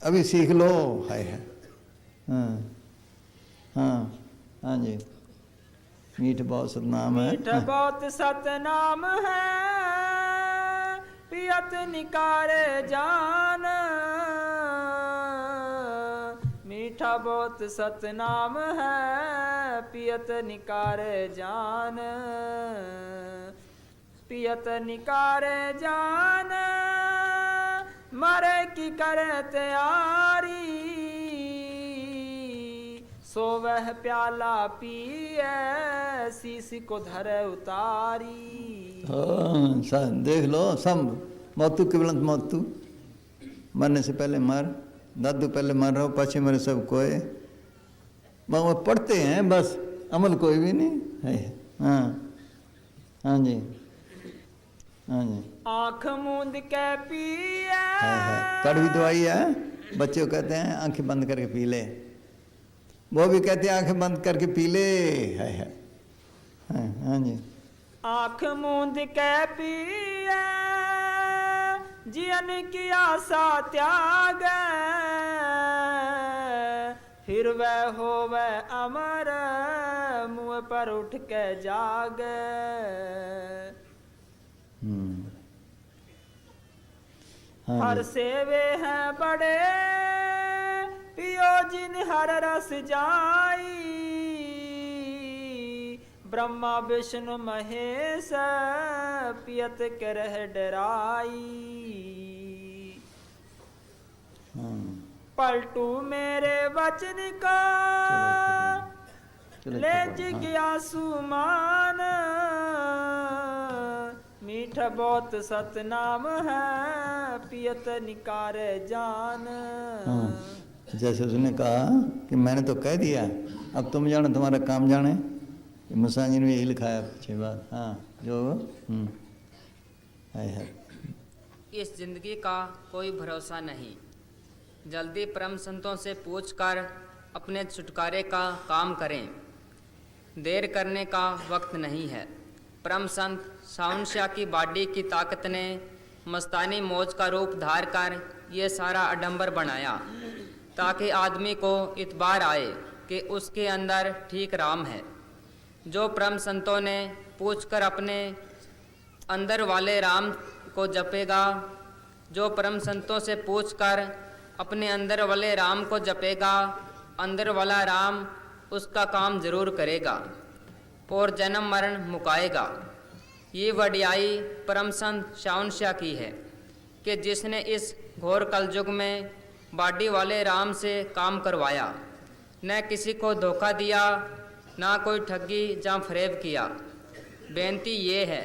अभी सीख लो। है हाँ हाँ हाँ जी। मीठ बहुत सतनाम है, मीठ बहुत सतनाम है, पियत निकारे जान। मीठा बहुत सतनाम है, पियत निकारे जान। पियत निकारे जान, मरे की करे तैयारी। सो वह प्याला पिए, शीश को धरे उतारी। हाँ देख लो सब मौतू के बुलंद मौतू, मरने से पहले मर, दादू पहले मर रहा हो, पाछे मरे सब कोई। वो पढ़ते हैं बस, अमल कोई भी नहीं है। हाँ हाँ जी हाँ जी। आँख मूंद के पिए, कड़वी दवाई है, बच्चे को कहते हैं आंखें बंद करके पी ले, वो भी कहते हैं आंखें बंद करके पी ले। है हाँ जी। आँख मूंद के पिए, जियन की आशा त्याग। फिर वह हो वह अमर, मुँह पर उठ के जाग। हाँ हर सेवे हैं बड़े, पियो जिन हर रस जाई। ब्रह्मा विष्णु महेश, पियत करह डराई। पलटू मेरे वचन को, ले जिज्ञासु मान। मीठ बहुत सतनाम है, पियत निकारे जान। जैसे उसने कहा कि मैंने तो कह दिया, अब तुम जानो तुम्हारा काम जाने। मुसांजी ने यही लिखाया अच्छी बात। हाँ जो है। इस जिंदगी का कोई भरोसा नहीं। जल्दी परम संतों से पूछकर अपने छुटकारे का काम करें, देर करने का वक्त नहीं है। परम संत सावन शाह की बाडी की ताकत ने मस्तानी मौज का रूप धार कर ये सारा आडंबर बनाया, ताकि आदमी को इतबार आए कि उसके अंदर ठीक राम है। जो परम संतों ने पूछकर अपने अंदर वाले राम को जपेगा, जो परम संतों से पूछकर अपने अंदर वाले राम को जपेगा, अंदर वाला राम उसका काम जरूर करेगा और जन्म मरण मुकाएगा। ये वडियाई परम संत सावन शाह की है कि जिसने इस घोर कलयुग में बाडी वाले राम से काम करवाया, न किसी को धोखा दिया, ना कोई ठगी या फरेब किया। बेनती ये है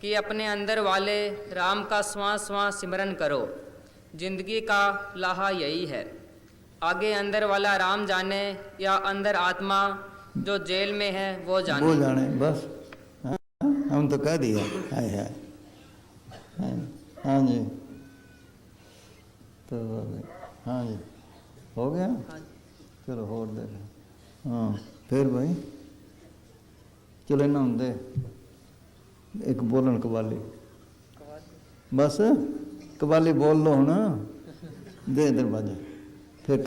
कि अपने अंदर वाले राम का स्वां स्वां सिमरन करो। जिंदगी का लाहा यही है। आगे अंदर वाला राम जाने या अंदर आत्मा जो जेल में है वो जाने बस। हम तो कह दिया है। हाँ जी तो हाँ जी हो गया। चलो होर दे। हाँ फिर भाई चलो ना होंगे एक बोलन कवाली, बस कवाली बोल लो ना, दे दरवाजा। फिर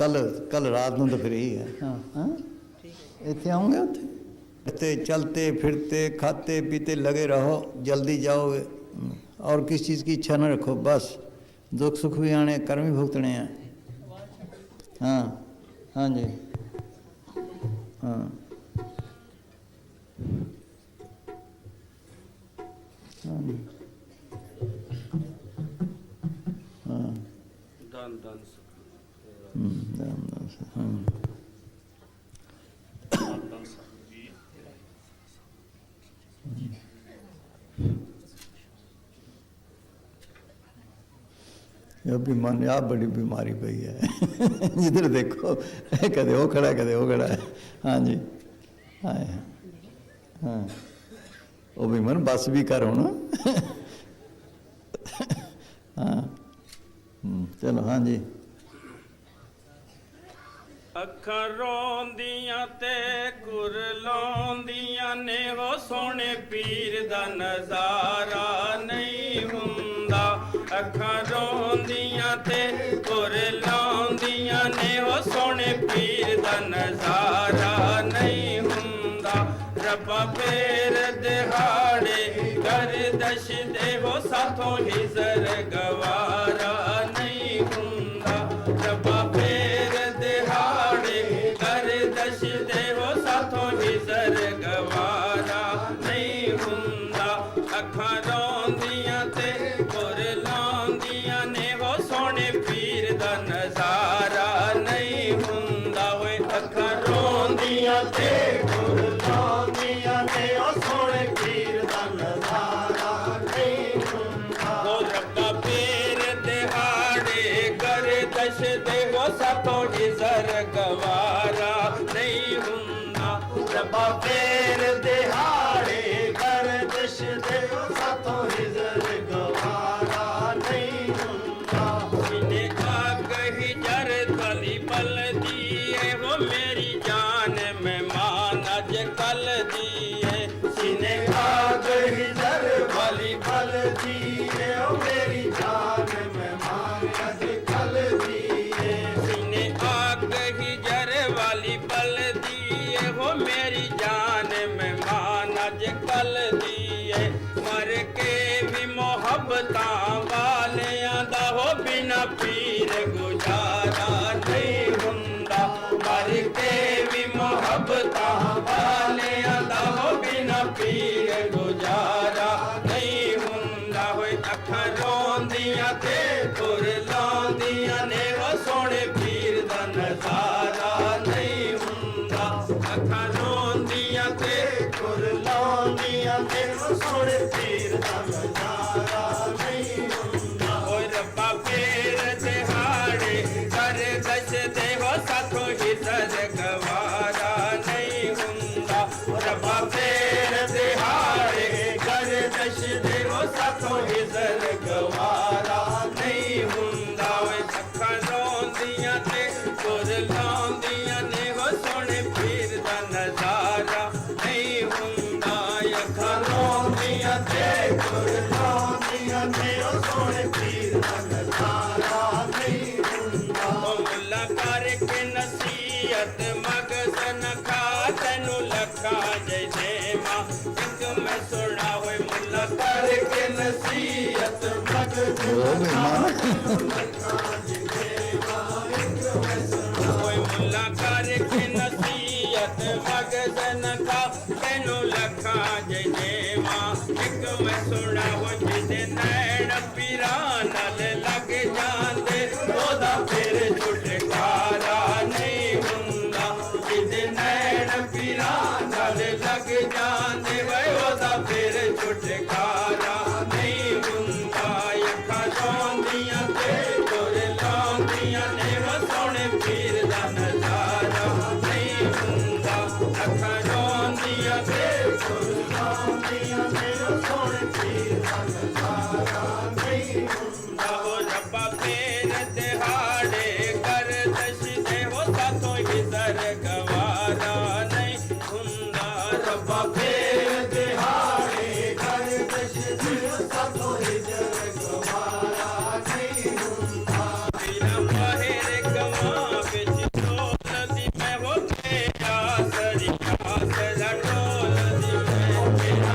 कल रात को तो फिर यही है। हाँ इतने आऊँगे उतने चलते फिरते खाते पीते लगे रहो, जल्दी जाओगे और किस चीज़ की इच्छा न रखो। बस दुख सुख भी आने, कर्म भी भुगतने हैं। हाँ हाँ जी हाँ हाँ जी हाँ दान दान हाँ ये बीमारी आप बड़ी बीमारी पई है जिधर देखो कदे वो खड़ा है कदे वो खड़ा है हाँ जी हाँ हाँ वो भी मन बस भी कर होना हाँ चलो हाँ जी ਅੱਖਾਂ ਰੋਂਦੀਆਂ ਤੇ ਗੁਰ ਲਾਉਂਦੀਆਂ ਨੇ ਹੋ ਸੋਹਣੇ ਪੀਰ ਦਾ ਨਜ਼ਾਰਾ ਨਹੀਂ ਹੁੰਦਾ ਅੱਖਾਂ ਰੋਂਦੀਆਂ ਤੇ ਗੁਰ ਲਾਉਂਦੀਆਂ ਨੇ ਹੋ ਸੋਹਣੇ ਪੀਰ ਦਾ ਨਜ਼ਾਰਾ ਨਹੀਂ ਹੁੰਦਾ ਰੱਬਾ ਫੇਰ ਦਿਹਾੜੇ ਗਰਦਸ਼ ਦੇ ਹੋ ਸਾਥੋਂ ਹਿਜ਼ਰ ਗਵਾਰਾ ਨਹੀਂ ਹੁੰਦਾ ਰੱਬਾ ਫੇਰ ਦਿਹਾੜੇ ਗਰਦਸ਼ ਦੇ ਹੋ ਸਾਥੋਂ ਹਿਜ਼ਰ ਗਵਾਰਾ ਨਹੀਂ ਹੁੰਦਾ ਅੱਖਾਂ ਰੋਂਦੀਆਂ ਤੇ ਗੁਰ ਲਾਉਂਦੀਆਂ ਨੇ ਹੋ ਸੋਹਣੇ ਪੀਰ ਦਾ ਨਜ਼ਾਰਾ ਨਹੀਂ ਹੁੰਦਾ ਓਏ ਅੱਖਾਂ ਰੋਂਦੀਆਂ ਤੇ ਗੁਰ ਲਾਉਂਦੀਆਂ ਨੇ ਹੋ ਸੋਹਣੇ ਪੀਰ ਦਾ ਨਜ਼ਾਰਾ ਨਹੀਂ ਹੁੰਦਾ ਓ ਰੱਬਾ ਫੇਰ ਦਿਹਾੜੇ ਗਰਦਸ਼ ਦੇ ਹੋ ਸਾਥੋਂ ਹਿਜ਼ਰ ਗਵਾਰਾ ਨਹੀਂ ਹੁੰਦਾ ਰੱਬਾ ਫੇਰ ਦਿਹਾੜੇ ਗਰਦਸ਼ ਦੇ ਹੋ ਸਾਥੋਂ ਹਿਜ਼ਰ ਗਵਾਰਾ ਨਹੀਂ ਹੁੰਦਾ ਸੀਨੇ ਆਗ ਹਿਜਰ ਤਲੀ ਬਲਦੀ ਏ ਉਹ ਮੇਰੀ ਜਾਨ ਮਹਿਮਾਨ ਅੱਜ ਕੱਲ ਦੀ ਏ ਸੀਨੇ ਆਗ ਹਿਜਰ ਵਾਲੀ ਬਲਦੀ ਏ ਉਹ ਮੇਰੀ ਜਾਨ ਮਹਿਮਾਨ ਅੱਜ ਕੱਲ ਦੀ ਏ ਸੀਨੇ ਆਗ ਹਿਜਰ ਵਾਲੀ ਬਲਦੀ ਏ ਉਹ ਮੇਰੀ ਜਾਨ ਮਹਿਮਾਨ ਅੱਜ ਕੱਲ ਦੀ ਏ ਮਰ ਕੇ ਵੀ ਮੁਹੱਬਤਾਂ ਵਾਲਿਆਂ ਦਾ ਹੋ ਬਿਨਾ ਪੀਰ ਗੁਜ਼ਾਰਾ ਨਹੀਂ ਹੁੰਦਾ ਮਰ ਕੇ ਵੀ ਮੁਹੱਬਤਾਂ ਵਾਲਿਆਂ ਦਾ ਹੋ ਬਿਨਾ ਪੀਰ ਗੁਜ਼ਾਰਾ ਨਹੀਂ ਹੁੰਦਾ ਹੋਏ ਅੱਖਾਂ ਰੋਂਦੀਆਂ ਤੇ ਗੁਰ ਲਾਉਂਦੀਆਂ ਨੇ ਉਹ ਸੋਹਣੇ ਪੀਰ ਦਾ ਨਜ਼ਾਰਾ ਨਹੀਂ ਹੁੰਦਾ ਅੱਖਾਂ ਰੋਂਦੀਆਂ ਤੇ ਗੁਰ ਲਾਉਂਦੀਆਂ ਨੇ ਉਹ ਸੋਹਣੇ ਪੀਰ ਦਾ ਨਜ਼ਾਰਾ ਨਹੀਂ ਹੁੰਦਾ ਓਏ ਰੱਬਾ ਫੇਰ ਦਿਹਾੜੇ ਗਰਦਸ਼ ਦੇ ਹੋ ਸਾਥੋਂ ਹਿਜ਼ਰ ਗਵਾਰਾ ਨਹੀਂ ਹੁੰਦਾ ਰੱਬਾ ਫੇਰ ਦਿਹਾੜੇ ਗਰਦਸ਼ ਦੇ ਹੋ ਸਾਥੋਂ ਹਿਜ਼ਰ ਗਵਾਰਾ ਨਹੀਂ ਹੁੰਦਾ ਓਏ ਅੱਖਾਂ ਰੋਂਦੀਆਂ ਤੇ ਗੁਰ ਲਾਉਂਦੀਆਂ ਨੇ ਹੋ ਸੋਹਣੇ ਪੀਰ ਦਾ ਨਜ਼ਾਰਾ ਨਹੀਂ ਹੁੰਦਾ ਅੱਖਾਂ ਰੋਂਦੀਆਂ ਤੇ ਗੁਰ ਲਾਉਂਦੀਆਂ ਨੇ ਹੋ ਸੋਹਣੇ ਪੀਰ ਦਾ ਨਜ਼ਾਰਾ ਨਹੀਂ ਹੁੰਦਾ ਓ ਮੁੱਲਾ ਕਰਕੇ ਨਸੀਹਤ ਮਗਜ਼ ਨ ਖਾ ਤੈਨੂੰ ਲੱਖਾਂ ਜੈ ਦੇਵਾਂ ਇੱਕ ਮੈਂ ਸੁਣਾ ਹੋਏ ਮੁੱਲਾ ਕਰਕੇ ਨਸੀਹਤ ਮਗਜ਼ वो मेहमान ਓਏ ਮੁੱਲਾ ਕਰਕੇ ਨਸੀਹਤ ਮਗਜ਼ ਨ ਖਾ ਤੈਨੂੰ ਲੱਖਾਂ ਜੈ ਦੇਵਾਂ ਇੱਕ ਮੈਂ ਸੁਣਾ ਹੋ ਜਿਹਦੇ ਨੈਣ ਪੀਰਾਂ ਨਾਲ ਲੱਗ ਜਾਂਦੇ ਉਹਦਾ ਫਿਰ ਛੁਟਕਾਰਾ ਨਹੀਂ ਹੁੰਦਾ ਜਿਹਦੇ ਨੈਣ ਪੀਰਾਂ ਨਾਲ ਲੱਗ ਜਾਂਦੇ ਵੇ ਉਹਦਾ ਫਿਰ ਛੁਟਕਾਰਾ ਨਹੀਂ ਹੁੰਦਾ ਅੱਖਾਂ ਰੋਂਦੀਆਂ ਤੇ ਗੁਰ ਲਾਉਂਦੀਆਂ ਨੇ ਉਹ ਸੋਹਣੇ ਪੀਰ ਦਾ ਨਜ਼ਾਰਾ ਨਹੀਂ ਹੁੰਦਾ ਅੱਖਾਂ ਰੋਂਦੀਆਂ ਤੇ ਗੁਰ ਲਾਉਂਦੀਆਂ ਨੇ ਉਹ ਸੋਹਣੇ ਪੀਰ ਦਾ ਨਜ਼ਾਰਾ ਨਹੀਂ ਹੁੰਦਾ ਉਹ ਰੱਬਾ ਫੇਰ ਦਿਹਾੜੇ ਗਰਦਸ਼ ਦੇ ਹੋ ਸਾਥੋਂ ਹਿਜ਼ਰ ਗਵਾਰਾ ਨਹੀਂ ਹੁੰਦਾ ਰੱਬਾ ਫੇਰ ਦਿਹਾੜੇ ਗਰਦਸ਼ ਦੇ ਹੋ ਸਾਥੋਂ ਹਿਜ਼ਰ ਗਵਾਰਾ ਨਹੀਂ ਹੁੰਦਾ ਬਿਨਾ ਬਾਹਰ ਗਵਾਂ ਵਿੱਚ ਡੋਲਦੀ ਮੈਂ ਹੋ ਕੇ ਆਸਰੀ ਆਸਰਾ ਡੋਲਦੀ ਮੈਂ ਬਿਨਾ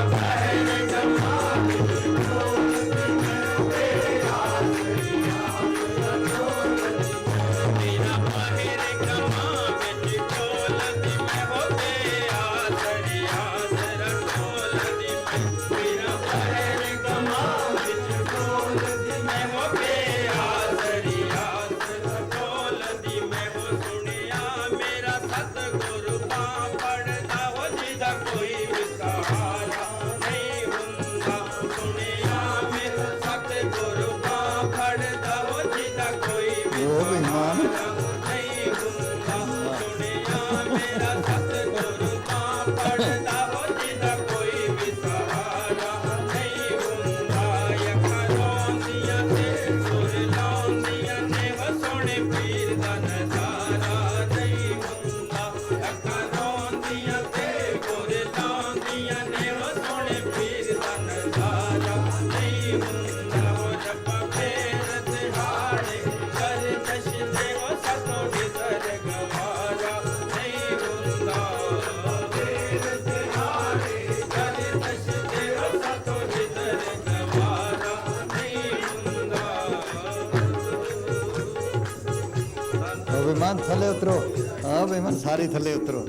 बेईमान थले उतरो, हाँ बेईमान सारी थले उतरो,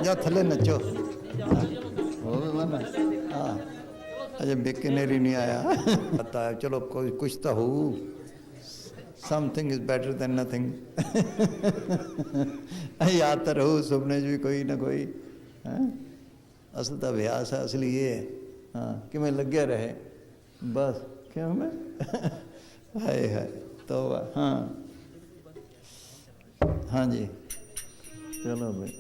जाओ थले नचो। ओ बेईमान, हाँ अजय बिकनेरी नहीं आया। पता है चलो कोई कुछ तो हो, something is better than nothing. याद तो रहो सुपने भी कोई ना कोई। असल तो अभ्यास है, असली ये है। हाँ कि मैं लगे रहे बस, क्यों मैं हाय हाय तो हाँ हाँ जी चलो भाई।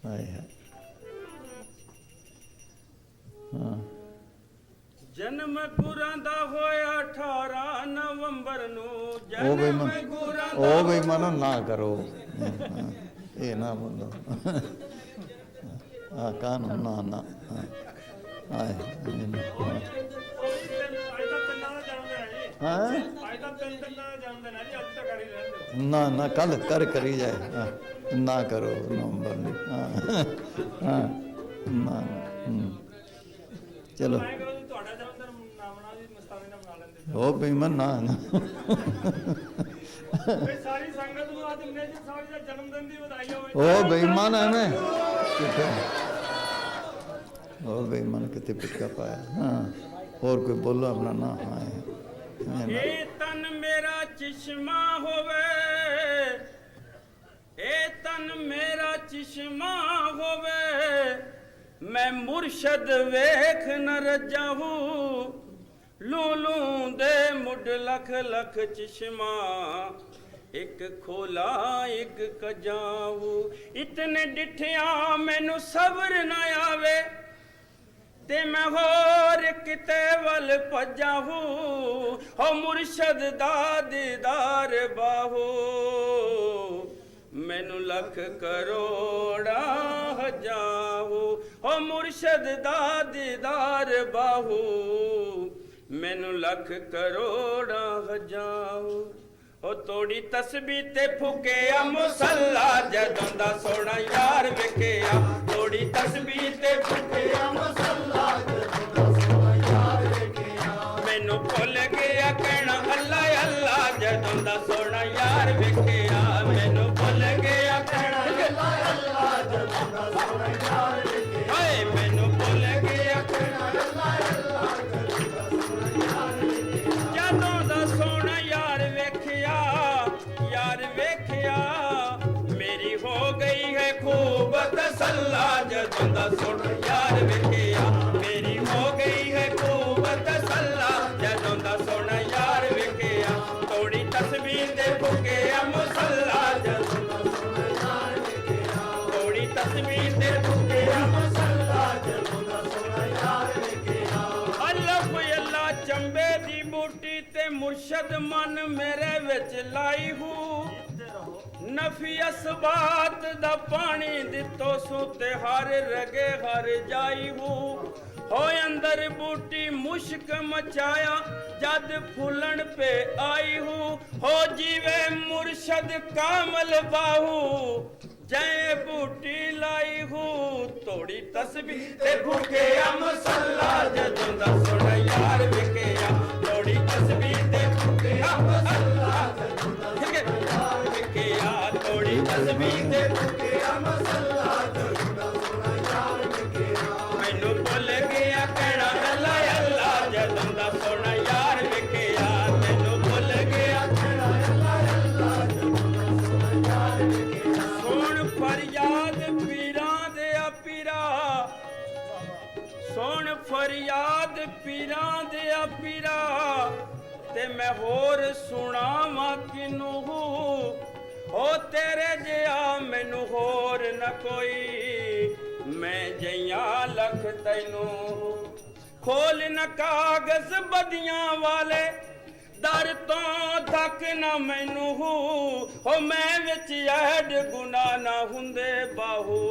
हाय हाय हाँ। जन्म गुरां दा होया 18 नवंबर नू। ओ भाई मानो ना करो, ये ना बोलो। हाँ कानून ना ना हाँ ना ना कल कर करी जाए। हाँ ना करो नवंबर में। हाँ हाँ ना चलो हो बेईमान ना ना सारी संगत नू आज मेजर साहब दा जन्मदिन दी बधाई होवे। ओ बेईमान है मैं ओ बेईमान कितने पिटका पाया। हाँ और कोई बोलो अपना ना। हाँ ए तन मेरा चिश्मा होवे, ए तन मेरा चिश्मा होवे, मैं मुर्शद वेख न रजाहू, लूलू दे मुड लख लख चिश्मा, एक खोला एक कजाऊ, इतने डिठिया मैनू सब्र न आवे, ते मैं होर किते वल भजाहू, हो मुर्शद दा दीदार बाहू, मैनू लख करोड़ा हजाहू, हो मुर्शद दा दीदार बाहू, मैनू लख करोड़ा हजाहू। ओ तोड़ी तस्बीह ते फुकिया मुसल्ला, जदों दा सोना यार विकिया, तोड़ी तस्बीह ते फुकिया मुसल्ला, जदों दा सोना यार विकिया, मैनू भुल गया कहना अल्लाह अल्लाह, जदों दा सोना यार विकिया, मैनू भुल गया कहना अल्लाह अल्लाह, जदों दा सोना यार विकिया, हाय मैनू भुल गया कहना अल्लाह अल्लाह, जदों दा सोना यार विकिया, जदों दा सोना यार विकिया, यार वेखिया मेरी हो गई है खूब तसल्ला, जदों दा सोना यार वेखिया, मेरी हो गई है खूब तसल्ला, जदों दा सोना यार वेखिया, तोड़ी तस्बीह ते फुकिया मुसल्ला, जदों दा सोना यार वेखिया, तोड़ी तस्बीह ते फुकिया मुसल्ला, जदों दा सोना यार वेखिया, अल्लाह अल्लाह चंबे दी बूटी ते मुर्शद मन मेरे विच लाई हूँ, नफी असबात दा पानी दितो सू ते हर रगे हर जाई हूँ, हो अंदर बूटी मुश्क मचाया जद फूलन पे आई हूँ, हो जीवे मुर्शद कामल बाहू, जय बूटी लाई हूँ, तोड़ी तस्बीह ते फुकिया मुसल्ला, जदों दा सोना यार विकिया, तोड़ी तस्बीह ते फुकिया मुसल्ला, जदों दा सोना यार विकिया, तोड़ी तस्बीह ते फुकिया मुसल्ला, जदों दा सोना यार विकिया, मैनू भुल गया कहना अल्लाह अल्लाह, जदों दा सोना यार विकिया, मैनू भुल गया कहना अल्लाह अल्लाह, जदों दा सोना यार विकिया, सुन फरियाद पीरां दे पीरा, सुन फरियाद पीरां दे पीरा, ते मैं होर सुनावां किनू, हो तेरे जिया मैनू होर न कोई, मैं जइया लख तैनू, खोल न कागज बदियां वाले, दर तो तक न मैनू, हो मैं विच ऐड गुनाह ना हुंदे बाहू,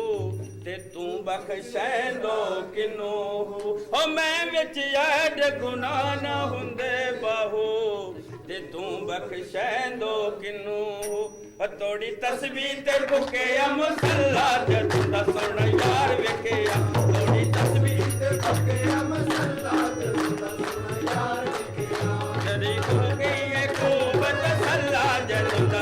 ते तू बख्शैंदो किनू, हो मैं विच ऐड गुनाह ना हुंदे बाहू, ते तू बख्शैंदो किनू, तोड़ी तस्बीह ते फुकिया मुसल्ला, जदों दा सोना यार विकिया, तोड़ी तस्बीह ते फुकिया मुसल्ला, जदों दा सोना यार विकिया, जदी हो गई है खूब तसल्ला, जदों दा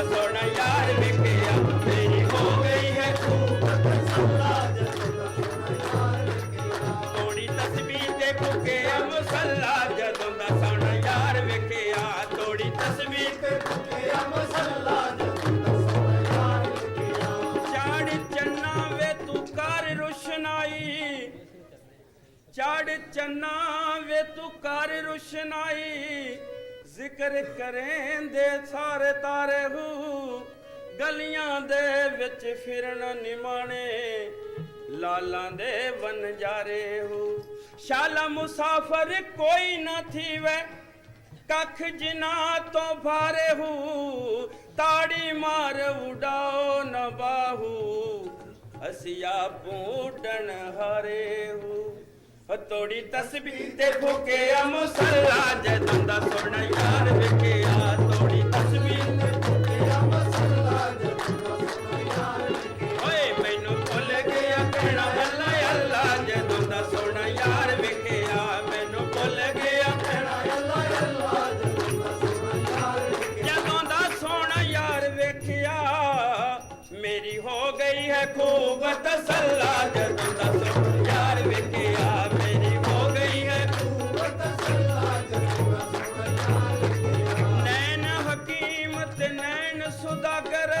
ਤੇ ਫੁਕਿਆ ਮਸੱਲਾ ਜਦੋਂ ਦਾ ਸੋਹਣਾ ਯਾਰ ਵੇਖਿਆ ਤੋੜੀ ਤਸਵੀਰ ਤੇ ਫੁਕਿਆ ਮਸੱਲਾ ਜਦੋਂ ਦਾ ਸੋਹਣਾ ਯਾਰ ਵੇਖਿਆ ਚਾੜ ਚੰਨਾ ਵੇ ਤੂੰ ਕਰ ਰੁਸ਼ਨਾਈ ਚਾੜ ਚੰਨਾ ਵੇ ਤੂੰ ਕਰ ਰੁਸ਼ਨਾਈ ਜ਼ਿਕਰ ਕਰੇਂਦੇ ਸਾਰੇ ਤਾਰੇ ਹੂ ਗਲੀਆਂ ਦੇ ਵਿੱਚ ਫਿਰਨ ਨਿਮਾਣੇ ਲਾਲਾਂ ਦੇ ਵਨਜਾਰੇ ਹੂ ਸ਼ਾਲਾ ਮੁਸਾਫਰ ਕੋਈ ਨਾ ਥੀਵੇ ਕੱਖ ਜਿਨਾ ਤੋਂ ਭਾਰੇ ਹੂ ਤਾੜੀ ਮਾਰ ਉਡਾਓ ਨ ਬਾਹੂ ਅਸਿਆ ਪੂਡਣ ਹਾਰੇ ਹੂ ਤੋੜੀ ਤਸਬੀਹ ਤੇ ਫੁਕਿਆ ਮੁਸੱਲਾ ਜਦੋਂ ਦਾ ਸੋਹਣਾ ਯਾਰ ਵੇਖਿਆ ਤੋੜੀ ਤਸਬੀਹ ਤੇ ਫੁਕਿਆ ਮੁਸੱਲਾ ਜਦੋਂ ਦਾ ਸੋਹਣਾ ਯਾਰ ਵੇਖਿਆ ਓਏ ਮੈਨੂੰ ਭੁੱਲ ਗਿਆ ਕਹਿਣਾ ਅੱਲਾ ਅੱਲਾ ਜਦੋਂ ਦਾ ਸੋਹਣਾ ਯਾਰ ਵੇਖਿਆ ਮੈਨੂੰ ਭੁੱਲ ਗਿਆ ਕਹਿਣਾ ਅੱਲਾ ਅੱਲਾ ਜਦੋਂ ਦਾ ਸੋਹਣਾ ਯਾਰ ਵੇਖਿਆ ਜਦੋਂ ਦਾ ਸੋਹਣਾ ਯਾਰ ਵੇਖਿਆ ਮੇਰੀ ਹੋ ਗਈ ਹੈ ਖੂਬ ਤਸੱਲਾ ਜਦੋਂ ਦਾ ਸੋਹਣਾ ਯਾਰ ਵੇਖਿਆ ਮੇਰੀ ਹੋ ਗਈ ਹੈ ਖੂਬ ਤਸੱਲਾ ਜਦੋਂ ਦਾ ਸੋਹਣਾ ਯਾਰ ਵੇਖਿਆ ਨੈਣ ਹਕੀਮ ਤੇ ਨੈਣ ਸੁਦਾਗਰ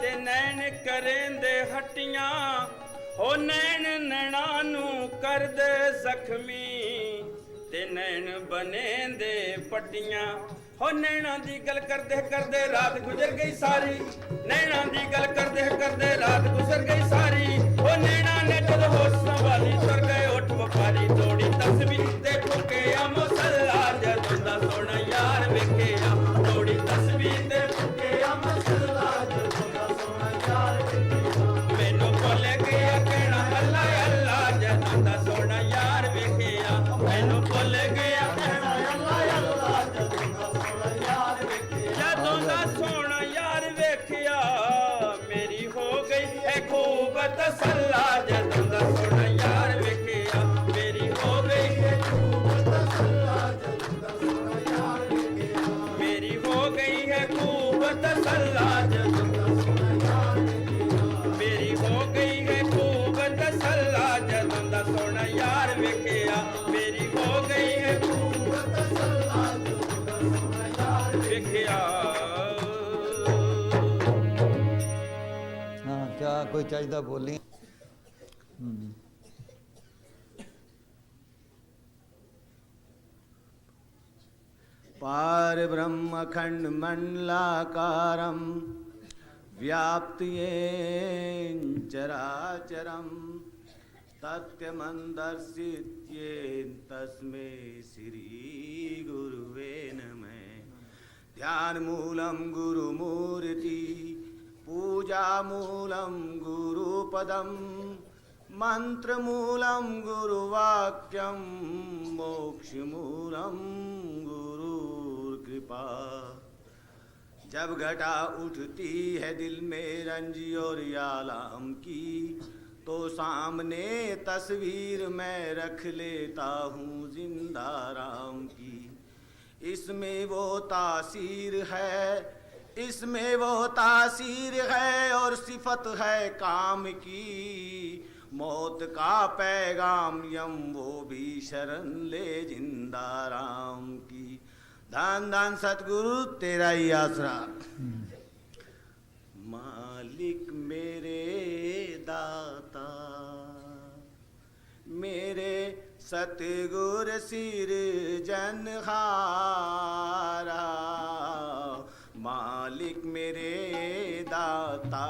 ਤੇ ਨੈਣ ਕਰੇਂਦੇ ਹੱਟੀਆਂ ਹੋ ਨੈਣ ਨੈਣਾ ਨੂੰ ਕਰਦੇ ਜ਼ਖਮੀ ਤੇ ਨੈਣ ਬਨੇਂਦੇ ਪੱਟੀਆਂ ਹੋ ਨੈਣਾ ਦੀ ਗੱਲ ਕਰਦੇ ਕਰਦੇ ਰਾਤ ਗੁਜ਼ਰ ਗਈ ਸਾਰੀ ਨੈਣਾ ਦੀ ਗੱਲ ਕਰਦੇ ਕਰਦੇ ਰਾਤ ਗੁਜ਼ਰ ਗਈ ਸਾਰੀ ਹੋ ਨੈਣਾ ਨੇ ਜਦ ਹੋਸ਼ ਸੰਭਾਲੀ ਤੁਰ ਗਏ ਉੱਠ ਵਪਾਰੀ ਤੋੜੀ ਤਸਬੀਹ ਤੇ ਫੁਕਿਆ ਮੁਸੱਲਾ ਜਦੋਂ ਦਾ ਸੋਹਣਾ ਯਾਰ ਵੇਖਿਆ ਤੋੜੀ ਤਸਬੀਹ ਤੇ ਫੁਕਿਆ ਮੁਸੱਲਾ ਜਦੋਂ ਦਾ ਸੋਹਣਾ ਯਾਰ ਵੇਖਿਆ ਮੈਨੂੰ ਭੁੱਲ ਗਿਆ ਕਹਿਣਾ ਅੱਲਾ ਅੱਲਾ ਜਦੋਂ ਦਾ ਸੋਹਣਾ ਯਾਰ ਵੇਖਿਆ ਮੈਨੂੰ ਭੁੱਲ ਗਿਆ ਕਹਿਣਾ ਅੱਲਾ ਅੱਲਾ ਜਦੋਂ ਦਾ ਸੋਹਣਾ ਯਾਰ ਵੇਖਿਆ ਮੇਰੀ ਹੋ ਗਈ ਹੈ ਖੂਬ ਤਸੱਲਾ ਜਦੋਂ ਦਾ ਸੋਹਣਾ ਯਾਰ ਵੇਖਿਆ ਮੇਰੀ ਹੋ ਗਈ ਹੈ ਖੂਬ ਤਸੱਲਾ ਜਦੋਂ ਦਾ ਸੋਹਣਾ ਯਾਰ ਵੇਖਿਆ ਮੇਰੀ ਹੋ ਗਈ ਹੈ ਖੂਬ ਤਸੱਲਾ ਜਦੋਂ ਦਾ ਸੋਹਣਾ ਯਾਰ ਵੇਖਿਆ ਮੇਰੀ ਹੋ ਗਈ ਹੈ ਖੂਬ ਤਸੱਲਾ ਜਦੋਂ ਦਾ ਸੋਹਣਾ ਯਾਰ ਵੇਖਿਆ ਮੇਰੀ ਹੋ ਗਈ ਹੈ ਖੂਬ ਤਸੱਲਾ ਜਦੋਂ ਦਾ ਸੋਹਣਾ ਯਾਰ ਵੇਖਿਆ हाँ क्या कोई चाहिदा बोली पार ब्रह्म खंड मंडलाकारं व्याप्त्येन चराचरं तथ्यमन्दर्शित्येन तस्मै श्री गुरुवे नमः ध्यान मूलं गुरुमूर्ति पूजा मूलं गुरुपदं मंत्रमूलं गुरुवाक्यं मोक्षमूलं गुरुकृपा जब घटा उठती है दिल में रंजी और यालाम की तो सामने तस्वीर मैं रख लेता हूँ जिंदा राम की इसमें वो तासीर है इसमें वो तासीर है और सिफत है काम की मौत का पैगाम यम वो भी शरण ले जिंदा राम की धन धन सतगुरु तेरा ही आसरा मालिक मेरे दाता मेरे सतगुर सिर जनहारा मालिक मेरे दाता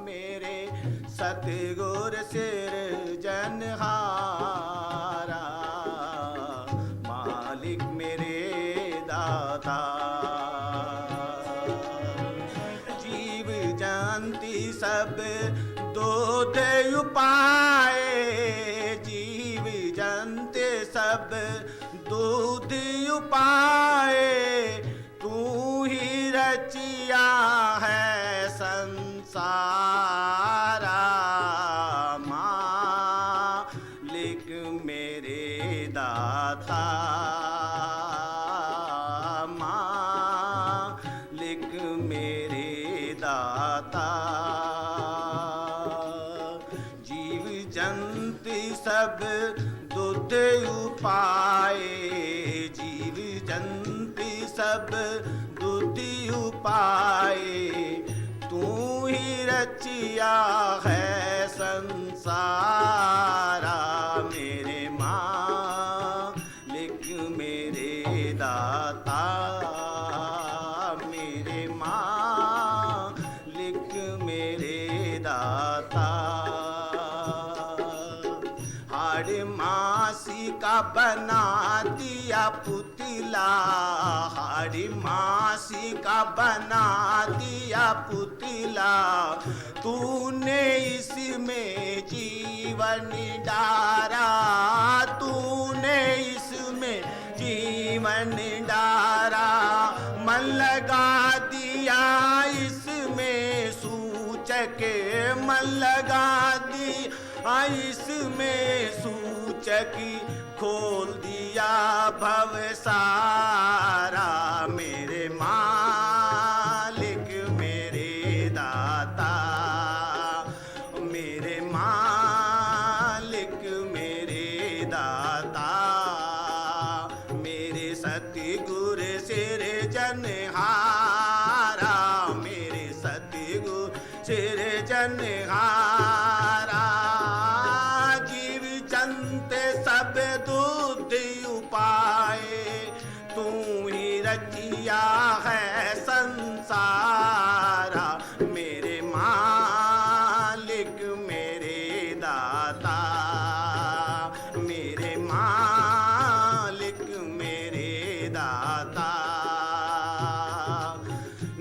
मेरे सतगुर सिर जनहारा मालिक मेरे दाता जीव जानती सब दूध उपाए जीव जानते सब दूध उपाए तू ही रचिया है संसारा मालिक मेरे दाता मालिक मेरे दाता जीव जंत सब दुध उपाए, जीव जंती सब दुध उपाए, तू ही रचिया है संसारा। मेरे मालिक मेरे दाता, मेरे मालिक मेरे दाता। हाड़ मासी का बना दिया पुतला, हाड़ मासी का बना दिया पुतला, तूने इसमें जीवन डारा, तूने इसमें जीवन डारा। मन लगा दिया इसमें सूचक, मन लगा दिया इसमें सूचक, खोल दिया भव सारा। मेरे मालिक मेरे दाता, मेरे मालिक मेरे दाता। मेरे सतगुर सिर जनहारा, मेरे सतगुर सिर जनहारा। जीव जंत सब दुध उपाए, तू ही रचिया है संसारा। मेरे मालिक मेरे दाता, मेरे मालिक मेरे दाता।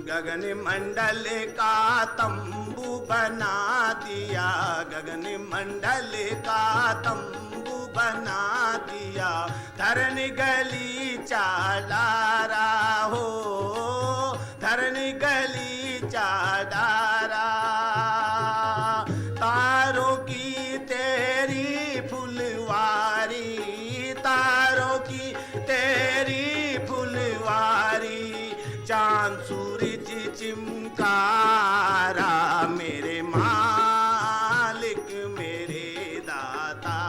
गगन मंडल का तंबू बना दिया, गगन मंडल का तंबू बना दिया, धरन गली चाडारा हो, धरन गली चाडारा। तारों की तेरी फुलवारी, तारों की तेरी फुलवारी, चांद सूरज चिमकारा। मेरे मालिक मेरे दाता,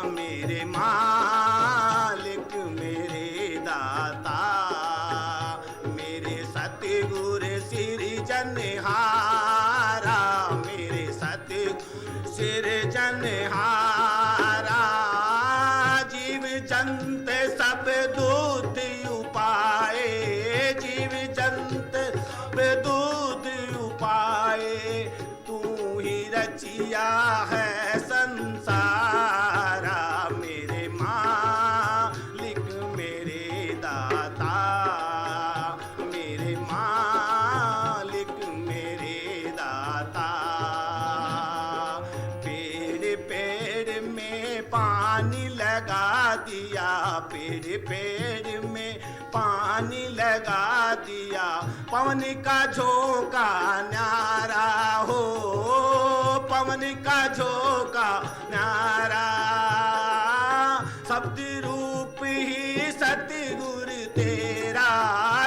मेरे मालिक मेरे दाता। मेरे सतगुर सिर जनहारा, मेरे सतगुर सिर जनहारा। जीव जंत सब दूत उपाए, जीव जंत सब दूत उपाए, तू ही रचिया है संसारा। मेरे मालिक मेरे दाता, मेरे मालिक मेरे दाता। पेड़ पेड़ में पानी लगा दिया, पेड़ पेड़ में पानी लगा दिया, पवन का झोंका न्यारा हो, पवन का झोंका न्यारा। शब्द रूप ही सतगुर तेरा,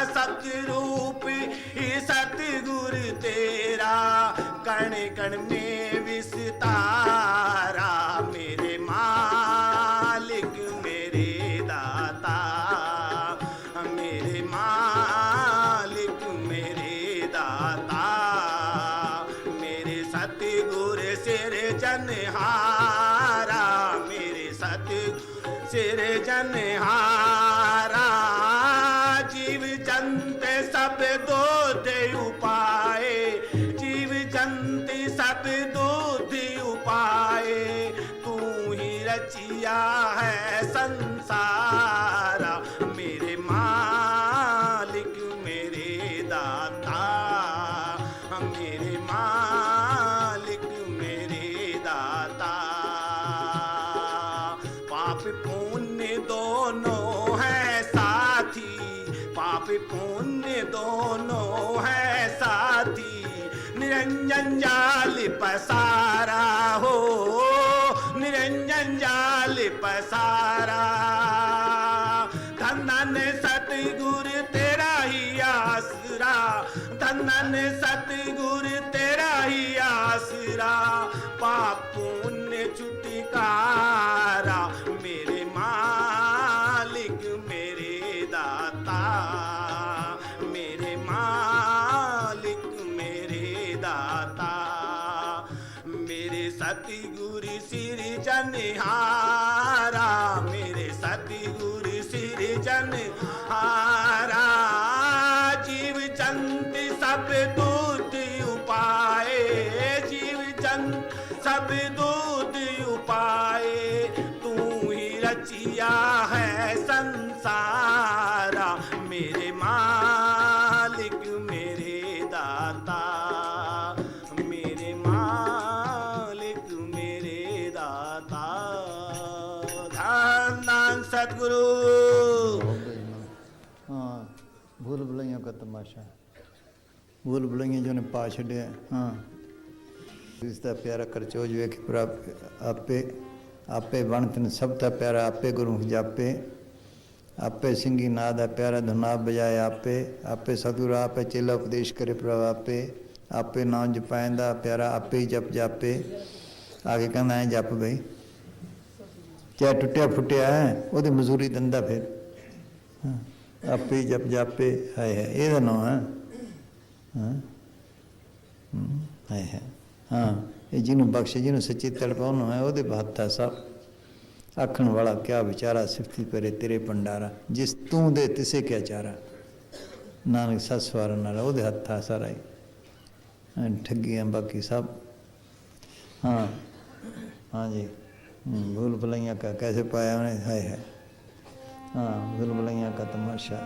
शब्द रूप ही सतगुर तेरा, कण कण में विस्तारा। मेरे मालिक मेरे दाता, मेरे मालिक मेरे दाता। मेरे सतगुर सिर जनहारा, मेरे सतगुर सिर जनहारा। जीव जंत सब दूध उपाए, जीव जंत सब दूध उपाए, तू ही रचिया है संसारा। मेरे मालिक मेरे दाता, मेरे मालिक मेरे दाता। पाप पुण्य दोनों है साथी, पाप पुण्य दोनों है साथी, निरंजन जाल पसारा हो, निरंजन जाल पसारा। धन धन सतगुर तेरा ही आसरा, धन धन सतगुर तेरा ही आसरा। पाप पुण्य छुटकारा। सतगुरु सिरजनहारा, मेरे सतगुरु सिरजनहारा। जीव जंत सब दूध उपाए, जीव जंत सब दूध उपाए। तू ही रचिया है संसारा, मेरे मालिक मेरे दाता, मेरे मालिक मेरे दाता। धन धन सतगुरु। हाँ, भूल भुलैया का तमाशा, भूल भुलैया जो ने पा छड़िया। हाँ, इसका प्यारा करचोज वेख पूरा आपे आपे बनतन सब था प्यारा, आपे गुरु जापे, आपे सिंगी नाद है प्यारा धुना बजाए आपे, आपे सतगुरु आपे चेला उपदेश करे प्रभु आपे, आपे नाम जपाइंदा प्यारा आपे ही जप जापे। आगे कहना है जप भाई, चाहे टुटिया फुटिया है वो मजूरी दंदा फिर। हाँ, आपे ही जप जापे है ये नो है। हाँ, है हाँ, ये जिन्हों बख्शे जिन्हों सच्ची तड़पा उन्होंने है वो हथ है सब। आखण वाला क्या बेचारा सिफती परे तेरे भंडारा, जिस तू दे तिसे क्या चारा। नानक सस वारा नारा वो हथ था सारा ही, ठगियाँ बाकी सब। हाँ हाँ जी, भूल भुलैया का कैसे पाया उन्हें है। हाँ, भूल भुलैया का तमाशा।